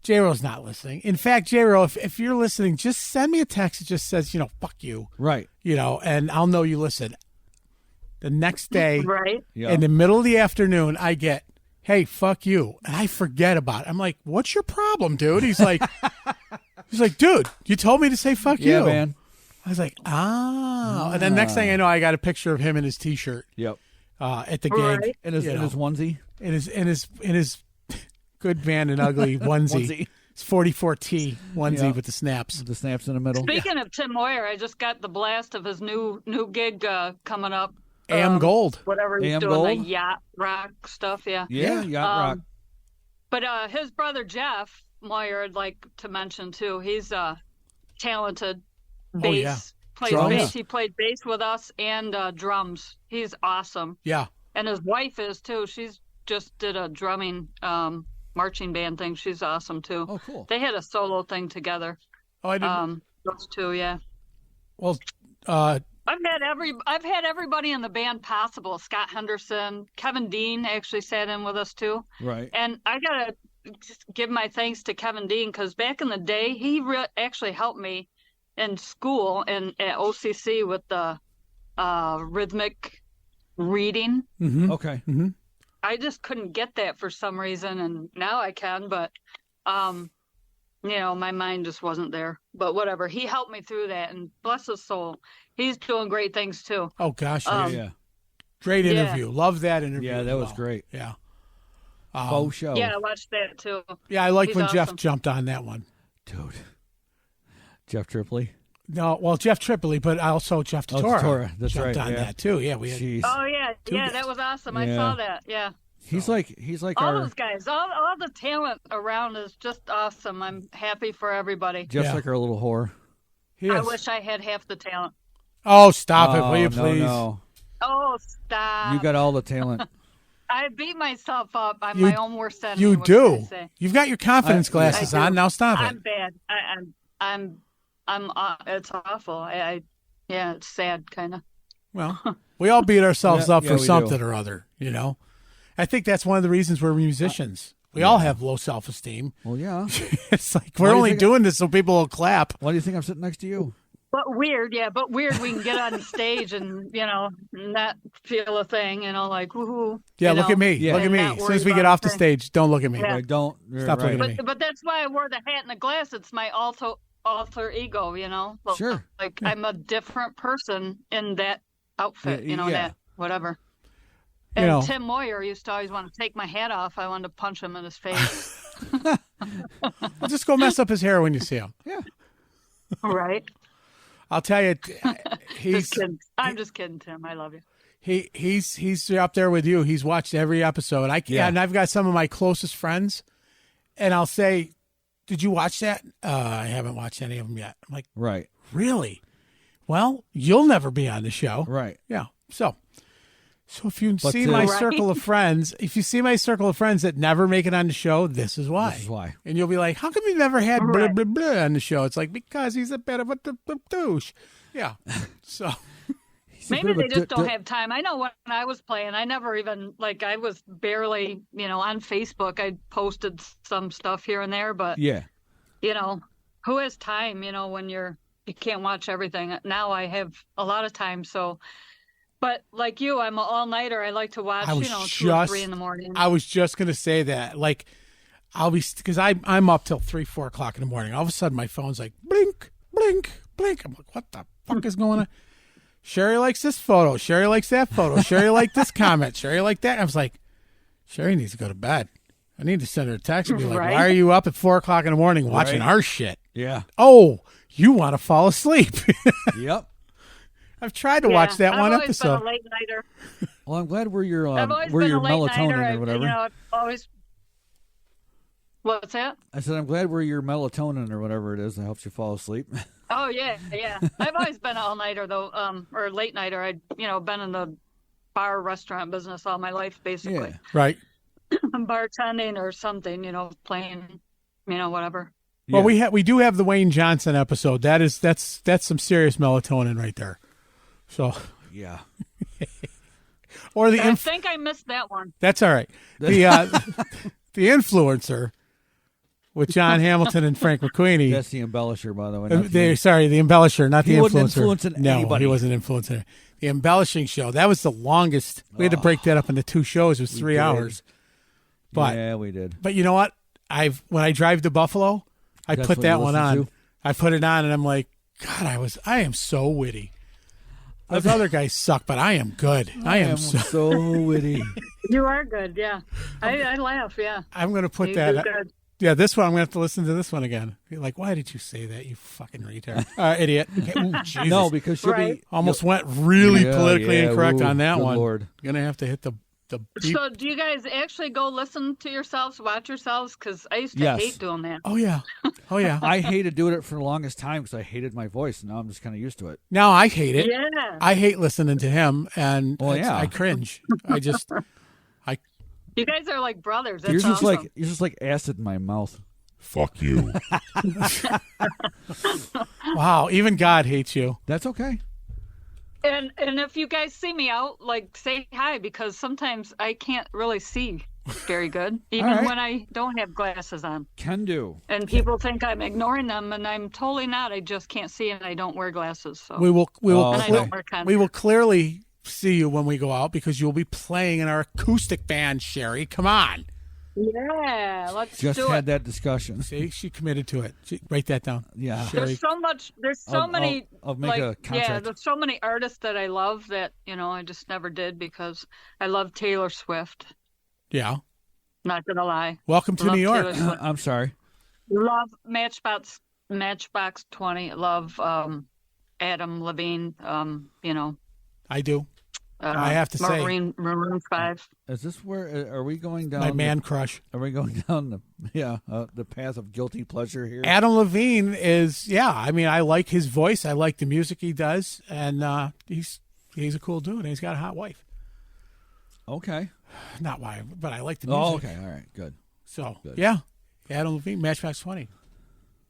J-Ro's not listening. In fact, J-Ro, if you're listening, just send me a text that just says, fuck you, Right. and I'll know you listen. The next day, Right? Yeah. in the middle of the afternoon, I get, hey, fuck you. And I forget about it. I'm like, what's your problem, dude? He's like, dude, you told me to say fuck Yeah, you. man. I was like, oh. And then next thing I know, I got a picture of him in his T-shirt Yep. at the gig. Right. In his, You in know. his onesie. In his good band and ugly onesie. Onesie. It's 44T onesie Yeah. with the snaps. The snaps in the middle. Speaking of Tim Moyer, I just got the blast of his new gig coming up. AM Gold. Whatever he's AM doing, Gold? the yacht rock stuff. Yeah. Yeah, yacht rock. But his brother Jeff Moyer, I'd like to mention too. He's talented bass. Oh, yeah. Plays Drums? bass. He played bass with us and drums. He's awesome. Yeah. And his wife is too. She's just did a drumming marching band thing. She's awesome too. Oh, cool. They had a solo thing together. Oh, I didn't. Those two, yeah. Well, I've had everybody in the band possible. Scott Henderson, Kevin Dean actually sat in with us too. Right. And I gotta just give my thanks to Kevin Dean because back in the day he actually helped me in school and at OCC with the rhythmic reading. Okay. I just couldn't get that for some reason, and now I can. But my mind just wasn't there. But whatever, he helped me through that, and bless his soul, he's doing great things too. oh, gosh. Yeah. Great yeah. interview. Love that interview. Yeah, that as was well. great. Yeah. Faux show. Yeah, I watched that too. Yeah, I like He's when Jeff awesome. jumped on that one. Dude. Jeff Tripoli. No, well, Jeff Tripoli, but also Jeff Oh, Tortora. Tortora, that's jumped right, on yeah. that too. Yeah, we had. Jeez. Oh yeah, yeah, guys. that was awesome. I Yeah. saw that. Yeah, He's like all our those guys, all the talent around is just awesome. I'm happy for everybody. Jeff's Yeah. like our little whore. He I is. wish I had half the talent. Oh, stop it, will you no, please? No. Oh, stop! You got all the talent. I beat myself up. I'm You- my own worst enemy. You what can I do. say? You've got your confidence glasses I do. on. Now stop I'm it. bad. I'm. It's awful. Yeah, it's sad, kind of. Well, we all beat ourselves Yeah, up yeah, for we do. something or other. I think that's one of the reasons we're musicians. We all have low self-esteem. Well, yeah. It's like Why we're do you only think- doing this so people will clap. Why do you think I'm sitting next to you? But weird, yeah. But weird. We can get on stage and not feel a thing. Like woohoo. Yeah, you look know, at me. Yeah. Look at and me. not As soon as worry we get about off the a thing. stage, don't look at me. Yeah. Like, don't. Stop looking at me. But that's why I wore the hat and the glass. It's my alter ego. But, Sure. Like I'm a different person in that outfit. Yeah, yeah. That whatever. You And know. Tim Moyer used to always want to take my hat off. I wanted to punch him in his face. Well, just go mess up his hair when you see him. Yeah. Right. I'll tell you, he's Just kidding. I'm just kidding, Tim. I love you. he's up there with you. He's watched every episode. And I've got some of my closest friends, and I'll say, "Did you watch that?" I haven't watched any of them yet. I'm like, Right. really? Well, you'll never be on the show. Right. Yeah. So if you But, see my Right. circle of friends, that never make it on the show, this is why. This is why. And you'll be like, how come you've never had blah, Right. blah, blah on the show? It's like, because he's a bit of a douche. Yeah. So, He's a bit Maybe of a they just d- don't d- have time. I know when I was playing, I never even I was barely on Facebook. I posted some stuff here and there, but Yeah. who has time? When you can't watch everything. Now I have a lot of time, so. But like you, I'm an all-nighter. I like to watch, I was 2 or 3 in the morning. I was just going to say that. Like, I'll be, because I'm up till 3, 4 o'clock in the morning. All of a sudden, my phone's like, blink, blink, blink. I'm like, what the fuck is going on? Sherry likes this photo. Sherry likes that photo. Sherry liked this comment. Sherry liked that. I was like, Sherry needs to go to bed. I need to send her a text and be like, Right. why are you up at 4 o'clock in the morning watching Right. our shit? Yeah. Oh, you want to fall asleep. Yep. I've tried to watch that one I've always episode. been a late nighter. Well, I'm glad we're your I've always we're been your a late melatonin nighter. or whatever. I've always. What's that? I said I'm glad we're your melatonin or whatever it is that helps you fall asleep. Oh yeah. I've always been an all nighter though, or late nighter. I'd been in the bar restaurant business all my life basically. Yeah. Right. Bartending or something, playing, whatever. Well, we do have the Wayne Johnson episode. That's some serious melatonin right there. So Yeah. or the I think I missed that one. that's all right. The the influencer with John Hamilton and Frank McQueeney. That's the embellisher, by the way. not the- The embellisher, not the He influencer. wasn't influencing no, anybody. he wasn't influencing. The embellishing show. That was the longest. We had to break that up into 2 shows. It was 3 did. hours. But yeah, we did. But you know what? When I drive to Buffalo, I That's put what that you one listen on. to? I put it on, and I'm like, God, I am so witty. Those other guys suck, but I am good. I am so witty. You are good, yeah. I laugh, yeah. I'm going to put You that. do good. Yeah, this one I'm going to have to listen to this one again. You're like, why did you say that? You fucking retard, idiot. Okay. Ooh, Jesus. No, because she'll Right. be Almost went really Yeah, politically yeah, incorrect ooh, on that good one. Lord. Gonna have to hit the beep. So do you guys actually go listen to yourselves, watch yourselves? Because I used to Yes. hate doing that. Oh yeah, oh yeah. I hated doing it for the longest time because I hated my voice, and now I'm just kind of used to it. Now I hate it. Yeah. I hate listening to him, and Well, yeah. I cringe. I just You guys are like brothers. That's You're just awesome. you're just like acid in my mouth. Fuck you. wow. Even God hates you. That's okay. And if you guys see me out, like say hi because sometimes I can't really see very good, even right. when I don't have glasses on. Can do. And people think I'm ignoring them, and I'm totally not. I just can't see, and I don't wear glasses. So We will Oh, and I okay. don't wear contacts. we will clearly see you when we go out because you'll be playing in our acoustic band, Sherry. Come on. Yeah, let's Just do had it. that discussion. See, she committed to it. Write that down. Yeah. Sherry. There's so much. There's so many. I'll make like, a contract. yeah, there's so many artists that I love that I just never did because I love Taylor Swift. Yeah. Not gonna lie. Welcome to Love New York. Taylor Swift. I'm sorry. Love Matchbox 20. Love Adam Levine. I do. I have to say, Maroon 5. Is this where are we going down? my man crush. Are we going down the path of guilty pleasure here? Adam Levine is, I mean, I like his voice. I like the music he does, and he's a cool dude. And he's got a hot wife. Okay. Not why, but I like the music. Oh, okay. All right. Good. So Good. yeah, Adam Levine, Matchbox 20,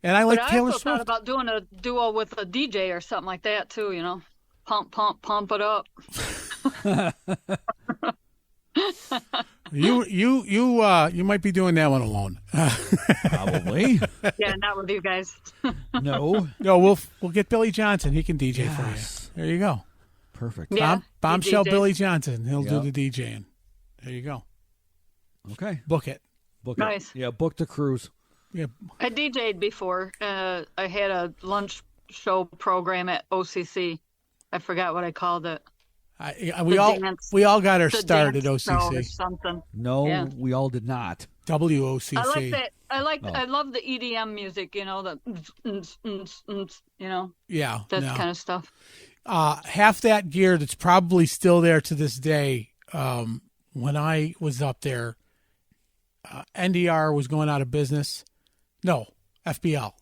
and I like But I Taylor also thought Swift. about doing a duo with a DJ or something like that too. Pump it up. You might be doing that one alone. Probably. Yeah, not with you guys. No. No, we'll get Billy Johnson. He can DJ Yes. for you. There you go. Perfect. Yeah, Bombshell he DJs. Billy Johnson. He'll do Yep. the DJing. There you go. Okay. Book it. Book Nice. it. Yeah. Book the cruise. Yeah. I DJ'd before. I had a lunch show program at OCC. I forgot what I called it. We all got our The start at dance show or OCC. something. No, Yeah. we all did not. WOCC. I like that. Oh. I love the EDM music. The Yeah. that no. kind of stuff. Half that gear that's probably still there to this day. When I was up there, NDR was going out of business. No, FBL.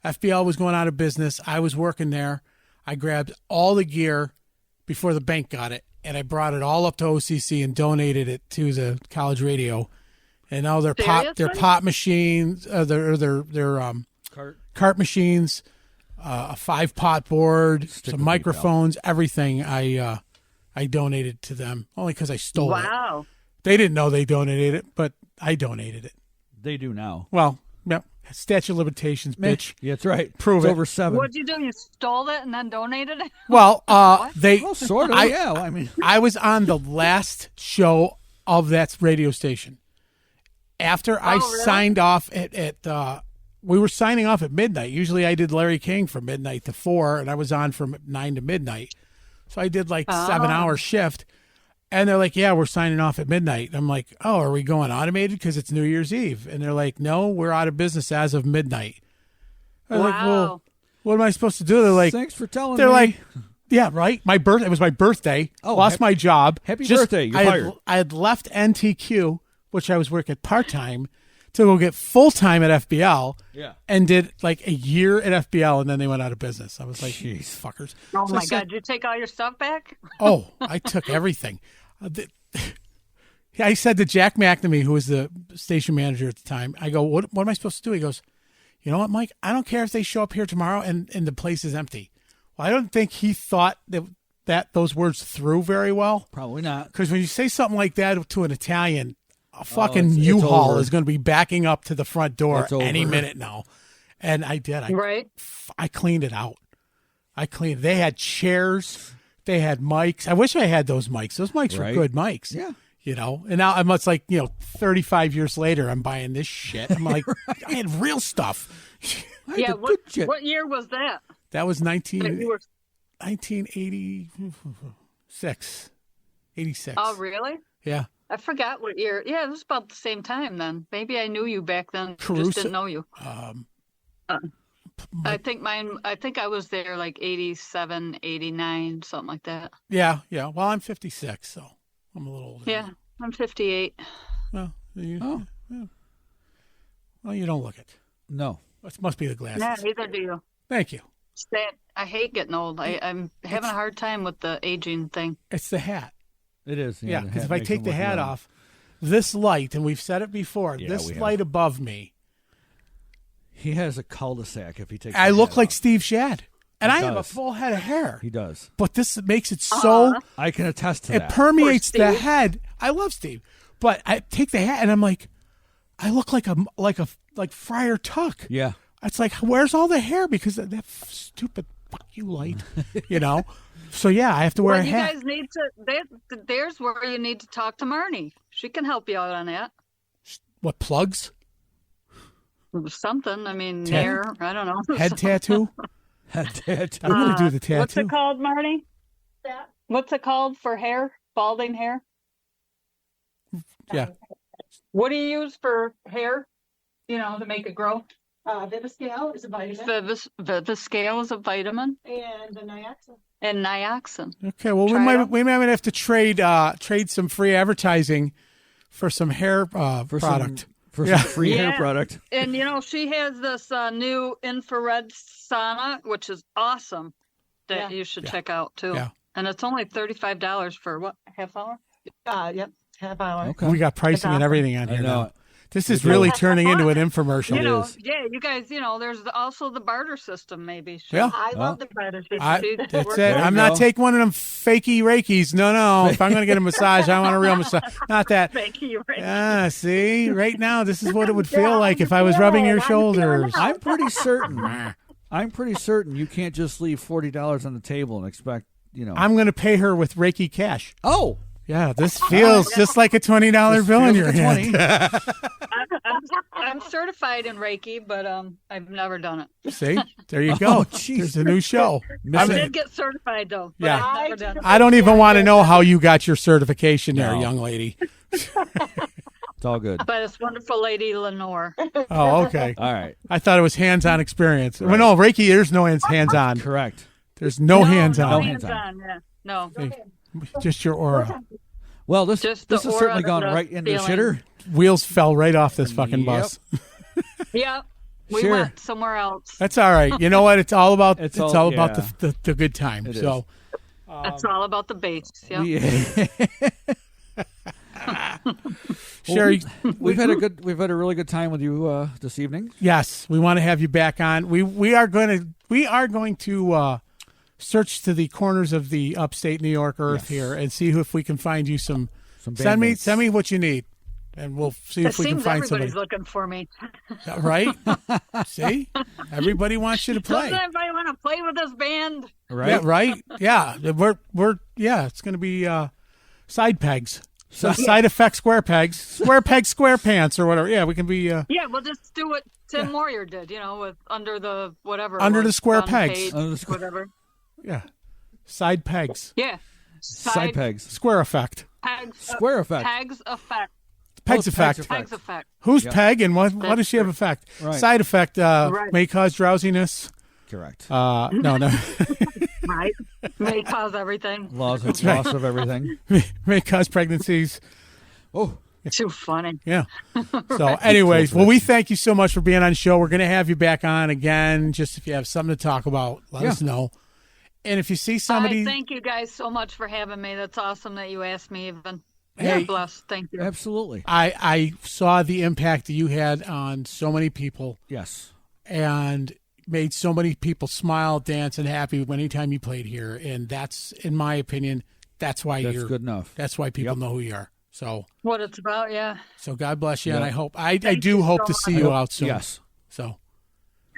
FBL was going out of business. I was working there. I grabbed all the gear before the bank got it, and I brought it all up to OCC and donated it to the college radio. And now their Seriously? pop machines, their Cart. cart machines, a 5-pot board, Stick some with me, microphones, everything. I donated to them only because I stole it. Wow. They didn't know they donated it, but I donated it. They do now. Well, yeah, statute of limitations, bitch. Yeah, that's right. Prove it's it. over 7. What'd you do? You stole it and then donated it? Well, they. Well, sort of. I- I mean, I was on the last show of that radio station. After I really? signed off we were signing off at midnight. Usually I did Larry King from midnight to 4, and I was on from 9 to midnight. So I did like 7-hour shift. And they're like, yeah, we're signing off at midnight. I'm like, oh, are we going automated because it's New Year's Eve? And they're like, no, we're out of business as of midnight. I'm like, well, Wow. what am I supposed to do? They're like, thanks for telling they're me. like, Yeah, right. It was my birthday. Oh, Lost my job. Happy birthday! You're fired. I had left NTQ, which I was working part time, to go get full time at FBL. Yeah. And did like a year at FBL, and then they went out of business. I was like, Jeez. these fuckers. Oh So my I said, God! Did you take all your stuff back? Oh, I took everything. I said to Jack McNamee, who was the station manager at the time, I go, what am I supposed to do? He goes, you know what, Mike? I don't care if they show up here tomorrow and the place is empty. Well, I don't think he thought that those words through very well. Probably not. Because when you say something like that to an Italian, a fucking it's U-Haul over. is going to be backing up to the front door It's over. any minute now. And I did. Right. I cleaned it out. They had chairs. They had mics. I wish I had those mics. Those mics were Right. good mics. Yeah. You know, and now it's like, 35 years later, I'm buying this shit. I'm like, I had real stuff. Yeah. the good shit. What year was that? That was That you were- 1986. 86. Oh, really? Yeah. I forgot what year. Yeah, it was about the same time then. Maybe I knew you back then. Caruso- Just didn't know you. I think I was there like 87, 89, something like that. Yeah. Yeah. Well, I'm 56, so I'm a little older. Yeah, I'm 58. Well, you don't look it. No. It must be the glasses. Yeah, neither do you. Thank you. I hate getting old. I'm having a hard time with the aging thing. It's the hat. It is. Yeah, the because hat if I makes take him the look hat young. off, this light, and we've said it before, Yeah, this we have. light above me, He has a cul-de-sac if he takes I the look hat like off. Steve Shadd. And He I have a does. full head of hair. He does. But this makes it so, I can attest to it that. permeates Poor the Steve. head. I love Steve. But I take the hat and I'm like, I look like Friar Tuck. Yeah. It's like, where's all the hair? Because of that stupid fuck you light, So yeah, I have to wear Well, a you hat. guys need to. There's where you need to talk to Marnie. She can help you out on that. What, plugs? Something. I mean, Tat- hair. I don't know. Head tattoo? I'm going to do the tattoo. What's it called, Marnie? What's it called for hair? Balding hair? Yeah. What do you use for hair? To make it grow? Viviscale is a vitamin, Viviscale is a vitamin, and the Nioxin. and nioxin. Okay, well, Try it we might have to trade some free advertising for some hair product. For Yeah. some free hair Yeah. product. And she has this new infrared sauna, which is awesome. That you should check out too. Yeah. And it's only $35 for what, half hour? Yep, half hour. Okay. We got pricing and everything on I here know. now. This is really turning into an infomercial. You guys, there's also the barter system, maybe. Yeah. I love the barter system. That's it. There you I'm not go. taking one of them fakey Reikis. No. If I'm going to get a massage, I want a real massage. Not that. Thank you. Right? Ah, see, right now, this is what it would feel like if I was rubbing your shoulders. I'm pretty certain you can't just leave $40 on the table and expect, I'm going to pay her with Reiki cash. Oh, Yeah, this feels just like a $20 bill in your feels like hand. 20. I'm certified in Reiki, but I've never done it. See, there you go. Oh, jeez. There's a new show. I I mean, did get certified though. But Yeah. I've never done it. I don't even want to know how you got your certification there, No. young lady. It's all good. By this wonderful lady Lenore. Oh, okay. All right. I thought it was hands-on experience. Well, no, Reiki, there's no hands-on. Correct. There's no hands-on. No hands-on. hands-on. Yeah. No. Just your aura. Well, this Just the has aura certainly and gone the right into the feeling. shitter. Wheels fell right off this fucking Yep. bus. Yeah. We Sure. went somewhere else. That's all right. You know what? It's all about It's all all- about yeah. the good time. It So That's all about the bass. Yeah. Sherry, we've had a really good time with you this evening. yes, we want to have you back on. We are going to search to the corners of the upstate New York earth here and see if we can find you some send bandmates. me what you need, and we'll see It if we can seems find everybody's somebody. looking for me. Right? See, everybody wants you to play. Doesn't everybody want to play with this band? Right? Yeah, right. Yeah, we're It's going to be side pegs. So side effect square pegs, square pegs, square pants, or whatever. Yeah, we can be Yeah, we'll just do what Tim Moyer did, with under the whatever. it Under the was, square on pegs. page, Under the square- whatever. yeah, side pegs, Yeah. Side pegs. square effect, Pegs. Square effect. Pegs effect. pegs Oh, effect. pegs Pegs effect. Who's Yeah. peg and what does she have effect? Right. Side effect Right. may cause drowsiness. Correct. No. Right. May cause everything. Loss of everything. May cause pregnancies. Oh, Too funny. Yeah. So, anyways, well, we thank you so much for being on the show. We're going to have you back on again. Just if you have something to talk about, let us know. And if you see somebody, Thank you guys so much for having me. That's awesome that you asked me even. Hey. God bless. Thank you. absolutely. I saw the impact that you had on so many people Yes. and made so many people smile, dance, and happy anytime you played here. And that's, in my opinion, that's why That's you're good enough. That's why people know who you are. So, What it's about, yeah. so God bless you, and Yep. I hope I Thank do you hope so to see much. you out soon. Yes. So,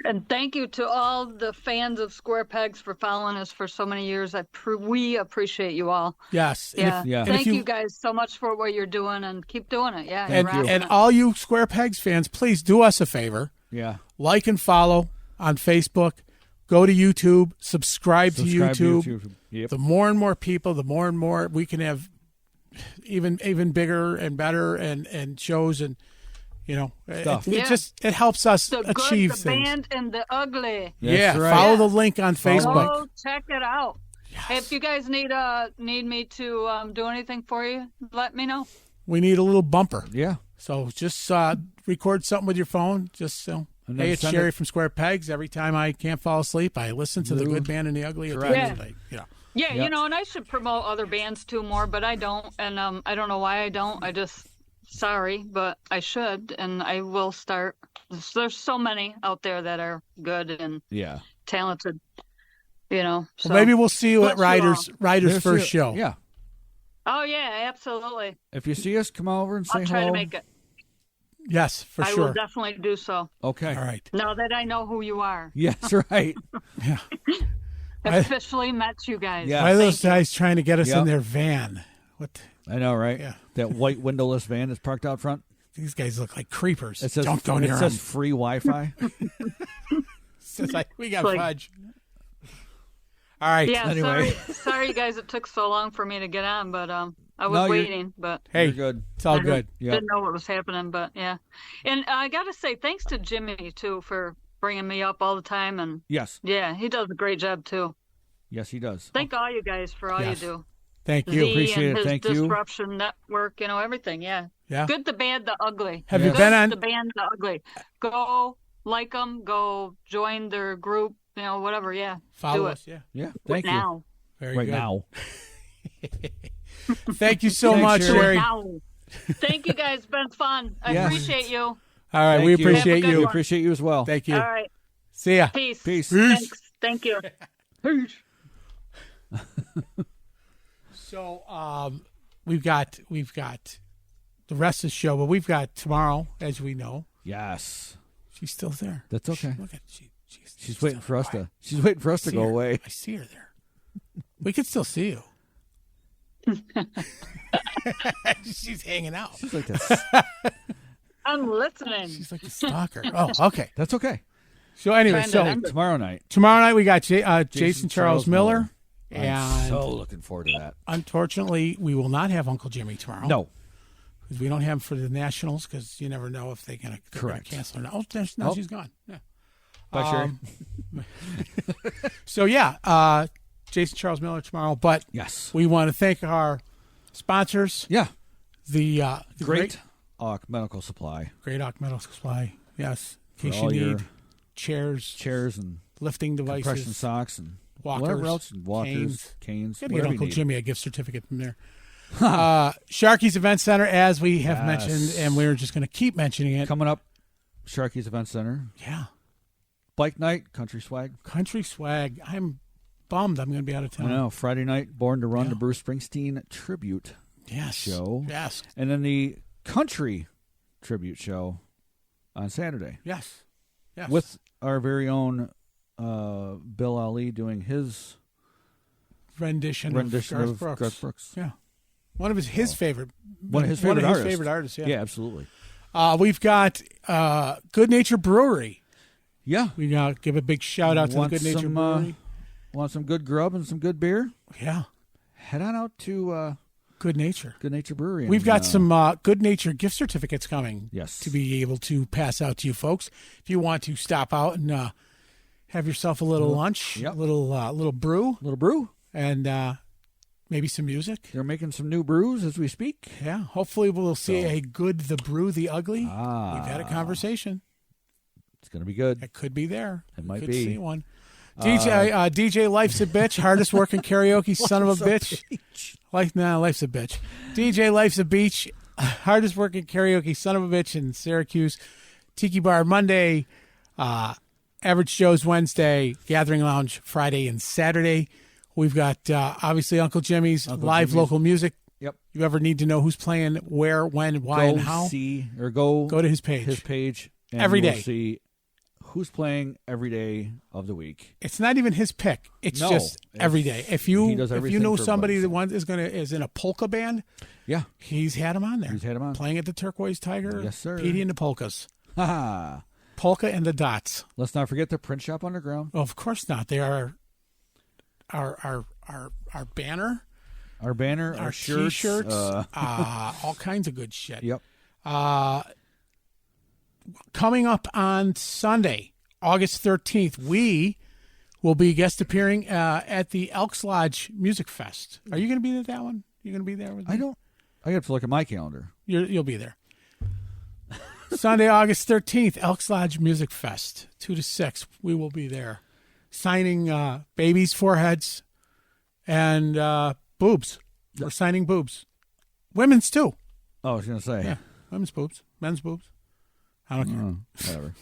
And thank you to all the fans of Square Pegs for following us for so many years. We appreciate you all. yes. Yeah. Yeah. And if Thank you guys so much for what you're doing, and keep doing it. Yeah. And, you're rocking and it. all you Square Pegs fans, please do us a favor. Yeah. Like and follow on Facebook. Go to YouTube. Subscribe to Subscribe YouTube. to YouTube. Yep. The more and more people, the more and more we can have even bigger and better and shows and Stuff. it helps us The achieve good, the things. band, and the ugly. Yeah, That's right. follow the link on Follow Facebook. Go check it out. If you guys need me to do anything for you, let me know. We need a little bumper. Yeah. So just record something with your phone. Just so, And then hey, it's send Sherry it- from Square Pegs. Every time I can't fall asleep, I listen to the Blue. good band and the ugly at the Correct. end of the night. Yeah, Yep. and I should promote other bands too more, but I don't, and I don't know why I don't. Sorry, but I should, and I will start. There's so many out there that are good and Yeah. talented, So Well, maybe we'll see you at Bless you Ryder's There's first show. Yeah. Oh yeah, absolutely. If you see us, come over and say I'll try hello. to make it. Yes, for I sure. will definitely do so. Okay. All right. Now that I know who you are, Yes, right. Yeah. officially met you guys. Yeah. Why are those Thank you. guys trying to get us Yep. in their van? What? I know, right? Yeah. That white windowless van that's parked out front. These guys look like creepers. It says Don't go near it them. says free Wi-Fi. It's like we got Like- fudge. All right. Yeah, Anyway. sorry, guys. It took so long for me to get on, but I was No, you're- waiting, but Hey, You're good. it's all I good. Yep. didn't know what was happening. But yeah, and I got to say thanks to Jimmy too for bringing me up all the time, and Yes. yeah, he does a great job too. Yes, he does. Thank all you guys for all Yes. you do. Thank you. Z Appreciate and it. his Thank you. Disruption Network, everything. Yeah. Yeah. Good, the bad, the ugly. Have Yes. you been on? The band, the ugly. Go like them. Go join their group. Whatever. Yeah. Follow do us. Yeah. Yeah. Thank you. now. Very Right good. now. Thank you so Thanks, much, Sherry. Sherry. Now. Thank you guys. Been fun. I Yes. appreciate you. All right, Thank we you. appreciate Have a good We you. one. appreciate you as well. Thank you. All right. See ya. Peace. Peace. Thanks. Thank you. Peace. So we've got the rest of the show, but we've got tomorrow, as we know. Yes. She's still there. That's okay. Look at She's waiting for us to. She's waiting for us to see go her. away. I see her there. We could still see you. She's hanging out. She's like this. I'm listening. She's like a stalker. Oh, okay. That's okay. So anyway, Trying to so remember. Tomorrow night. tomorrow night we got Jason Charles Miller, I'm and so looking forward to that. unfortunately we will not have Uncle Jimmy tomorrow. No. because we don't have him for the Nationals because you never know if they're going to Correct. cancel or not. Oh, no, Oh. she's gone. Yeah. Bye, Sherry. So yeah, Jason Charles Miller tomorrow. But Yes. we want to thank our sponsors. Yeah. The Great Auk Medical Supply. Great Oak Medical Supply. Yes, in For case you all your need chairs, chairs and lifting compression devices, socks and walkers, whatever else. Walkers, canes, Gotta get whatever you Uncle need. Jimmy a gift certificate from there. Sharky's Event Center, as we have Yes. mentioned, and we're just going to keep mentioning it. Coming up, Sharky's Event Center. Yeah, Bike night, country swag. country swag. I'm bummed I'm going to be out of I town. know. Friday night, Born to Run, Yeah. the Bruce Springsteen tribute Yes, show. Yes, And then the country tribute show on Saturday yes, yes. with our very own Bill Ali doing his rendition rendition of of Garth Brooks. Garth Brooks. Yeah, one of his favorite. One of his favorite artists. favorite artists. Yeah, absolutely. We've got Good Nature Brewery. Yeah. We give a big shout out to the Want Good Nature some, Brewery. Want some good grub and some good beer? Yeah, Head on out to Good Nature. Good Nature Brewery. We've and, got some Good Nature gift certificates coming. Yes. To be able to pass out to you folks if you want to stop out and have yourself a little lunch, Yep. little brew, Little brew. and maybe some music. They're making some new brews as we speak. Yeah, hopefully we'll see a good The Brew, the Ugly. We've had a Ah. conversation. It's going to be good. It could be there. It might could be. see one. DJ Life's a Bitch, hardest working karaoke son of a bitch. Life's a bitch. DJ Life's a Beach, hardest working karaoke son of a bitch in Syracuse. Tiki Bar Monday, Average Joe's Wednesday, Gathering Lounge Friday and Saturday. We've got obviously Uncle Jimmy's live local music. Yep. You ever need to know who's playing, where, when, why, and how? Go to his page. His page and every you'll day. See who's playing every day of the week. It's not even his pick. It's just every day. If you know somebody that is in a polka band, yeah, he's had him on there. He's had him on. Playing at the Turquoise Tiger. Yes, sir. Petey and the polkas. Ha. Polka and the dots. Let's not forget the Print Shop Underground. Oh, of course not. They are our banner, our shirts, T-shirts, all kinds of good shit. Yep. Coming up on Sunday, August 13th, we will be guest appearing at the Elks Lodge Music Fest. Are you going to be at that one? You going to be there with me? I have to look at my calendar. You'll be there. Sunday, August 13th, Elks Lodge Music Fest, 2 to 6. We will be there. Signing babies' foreheads and boobs. We're signing boobs. Women's, too. Oh, I was going to say. Yeah, women's boobs, men's boobs. I don't care. Whatever.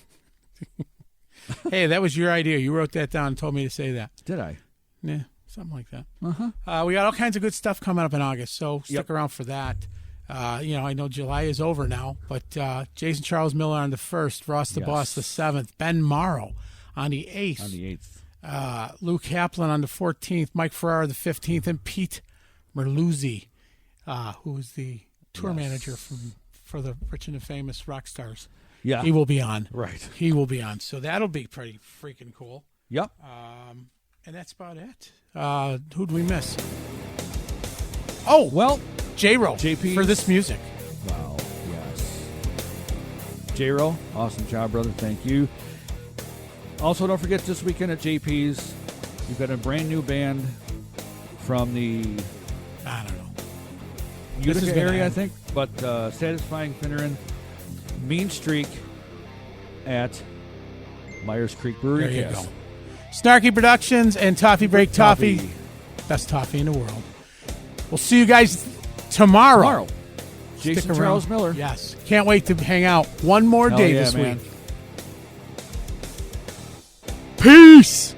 Hey, that was your idea. You wrote that down and told me to say that. Did I? Yeah, something like that. Uh-huh. We got all kinds of good stuff coming up in August, so stick around for that. I know July is over now, but Jason Charles Miller on the 1st, Ross the Boss the 7th, Ben Morrow on the 8th. On the 8th. Lou Kaplan on the 14th, Mike Ferrara the 15th, and Pete Merluzzi, who is the tour manager for the Rich and the Famous rock stars. Yeah. He will be on. Right. He will be on. So that'll be pretty freaking cool. Yep. And that's about it. Who'd we miss? Oh, well, J-Ro JP for this music. Wow. Yes. J-Ro, awesome job, brother. Thank you. Also, don't forget this weekend at JP's, you've got a brand new band from the I don't know. Utica area, I think, but Satisfying Finneran, Mean Streak at Myers Creek Brewery. There you go. Snarky Productions and Toffee Break Toffee. Best toffee in the world. We'll see you guys tomorrow. Jason Charles Miller. Yes. Can't wait to hang out one more day this week. Peace.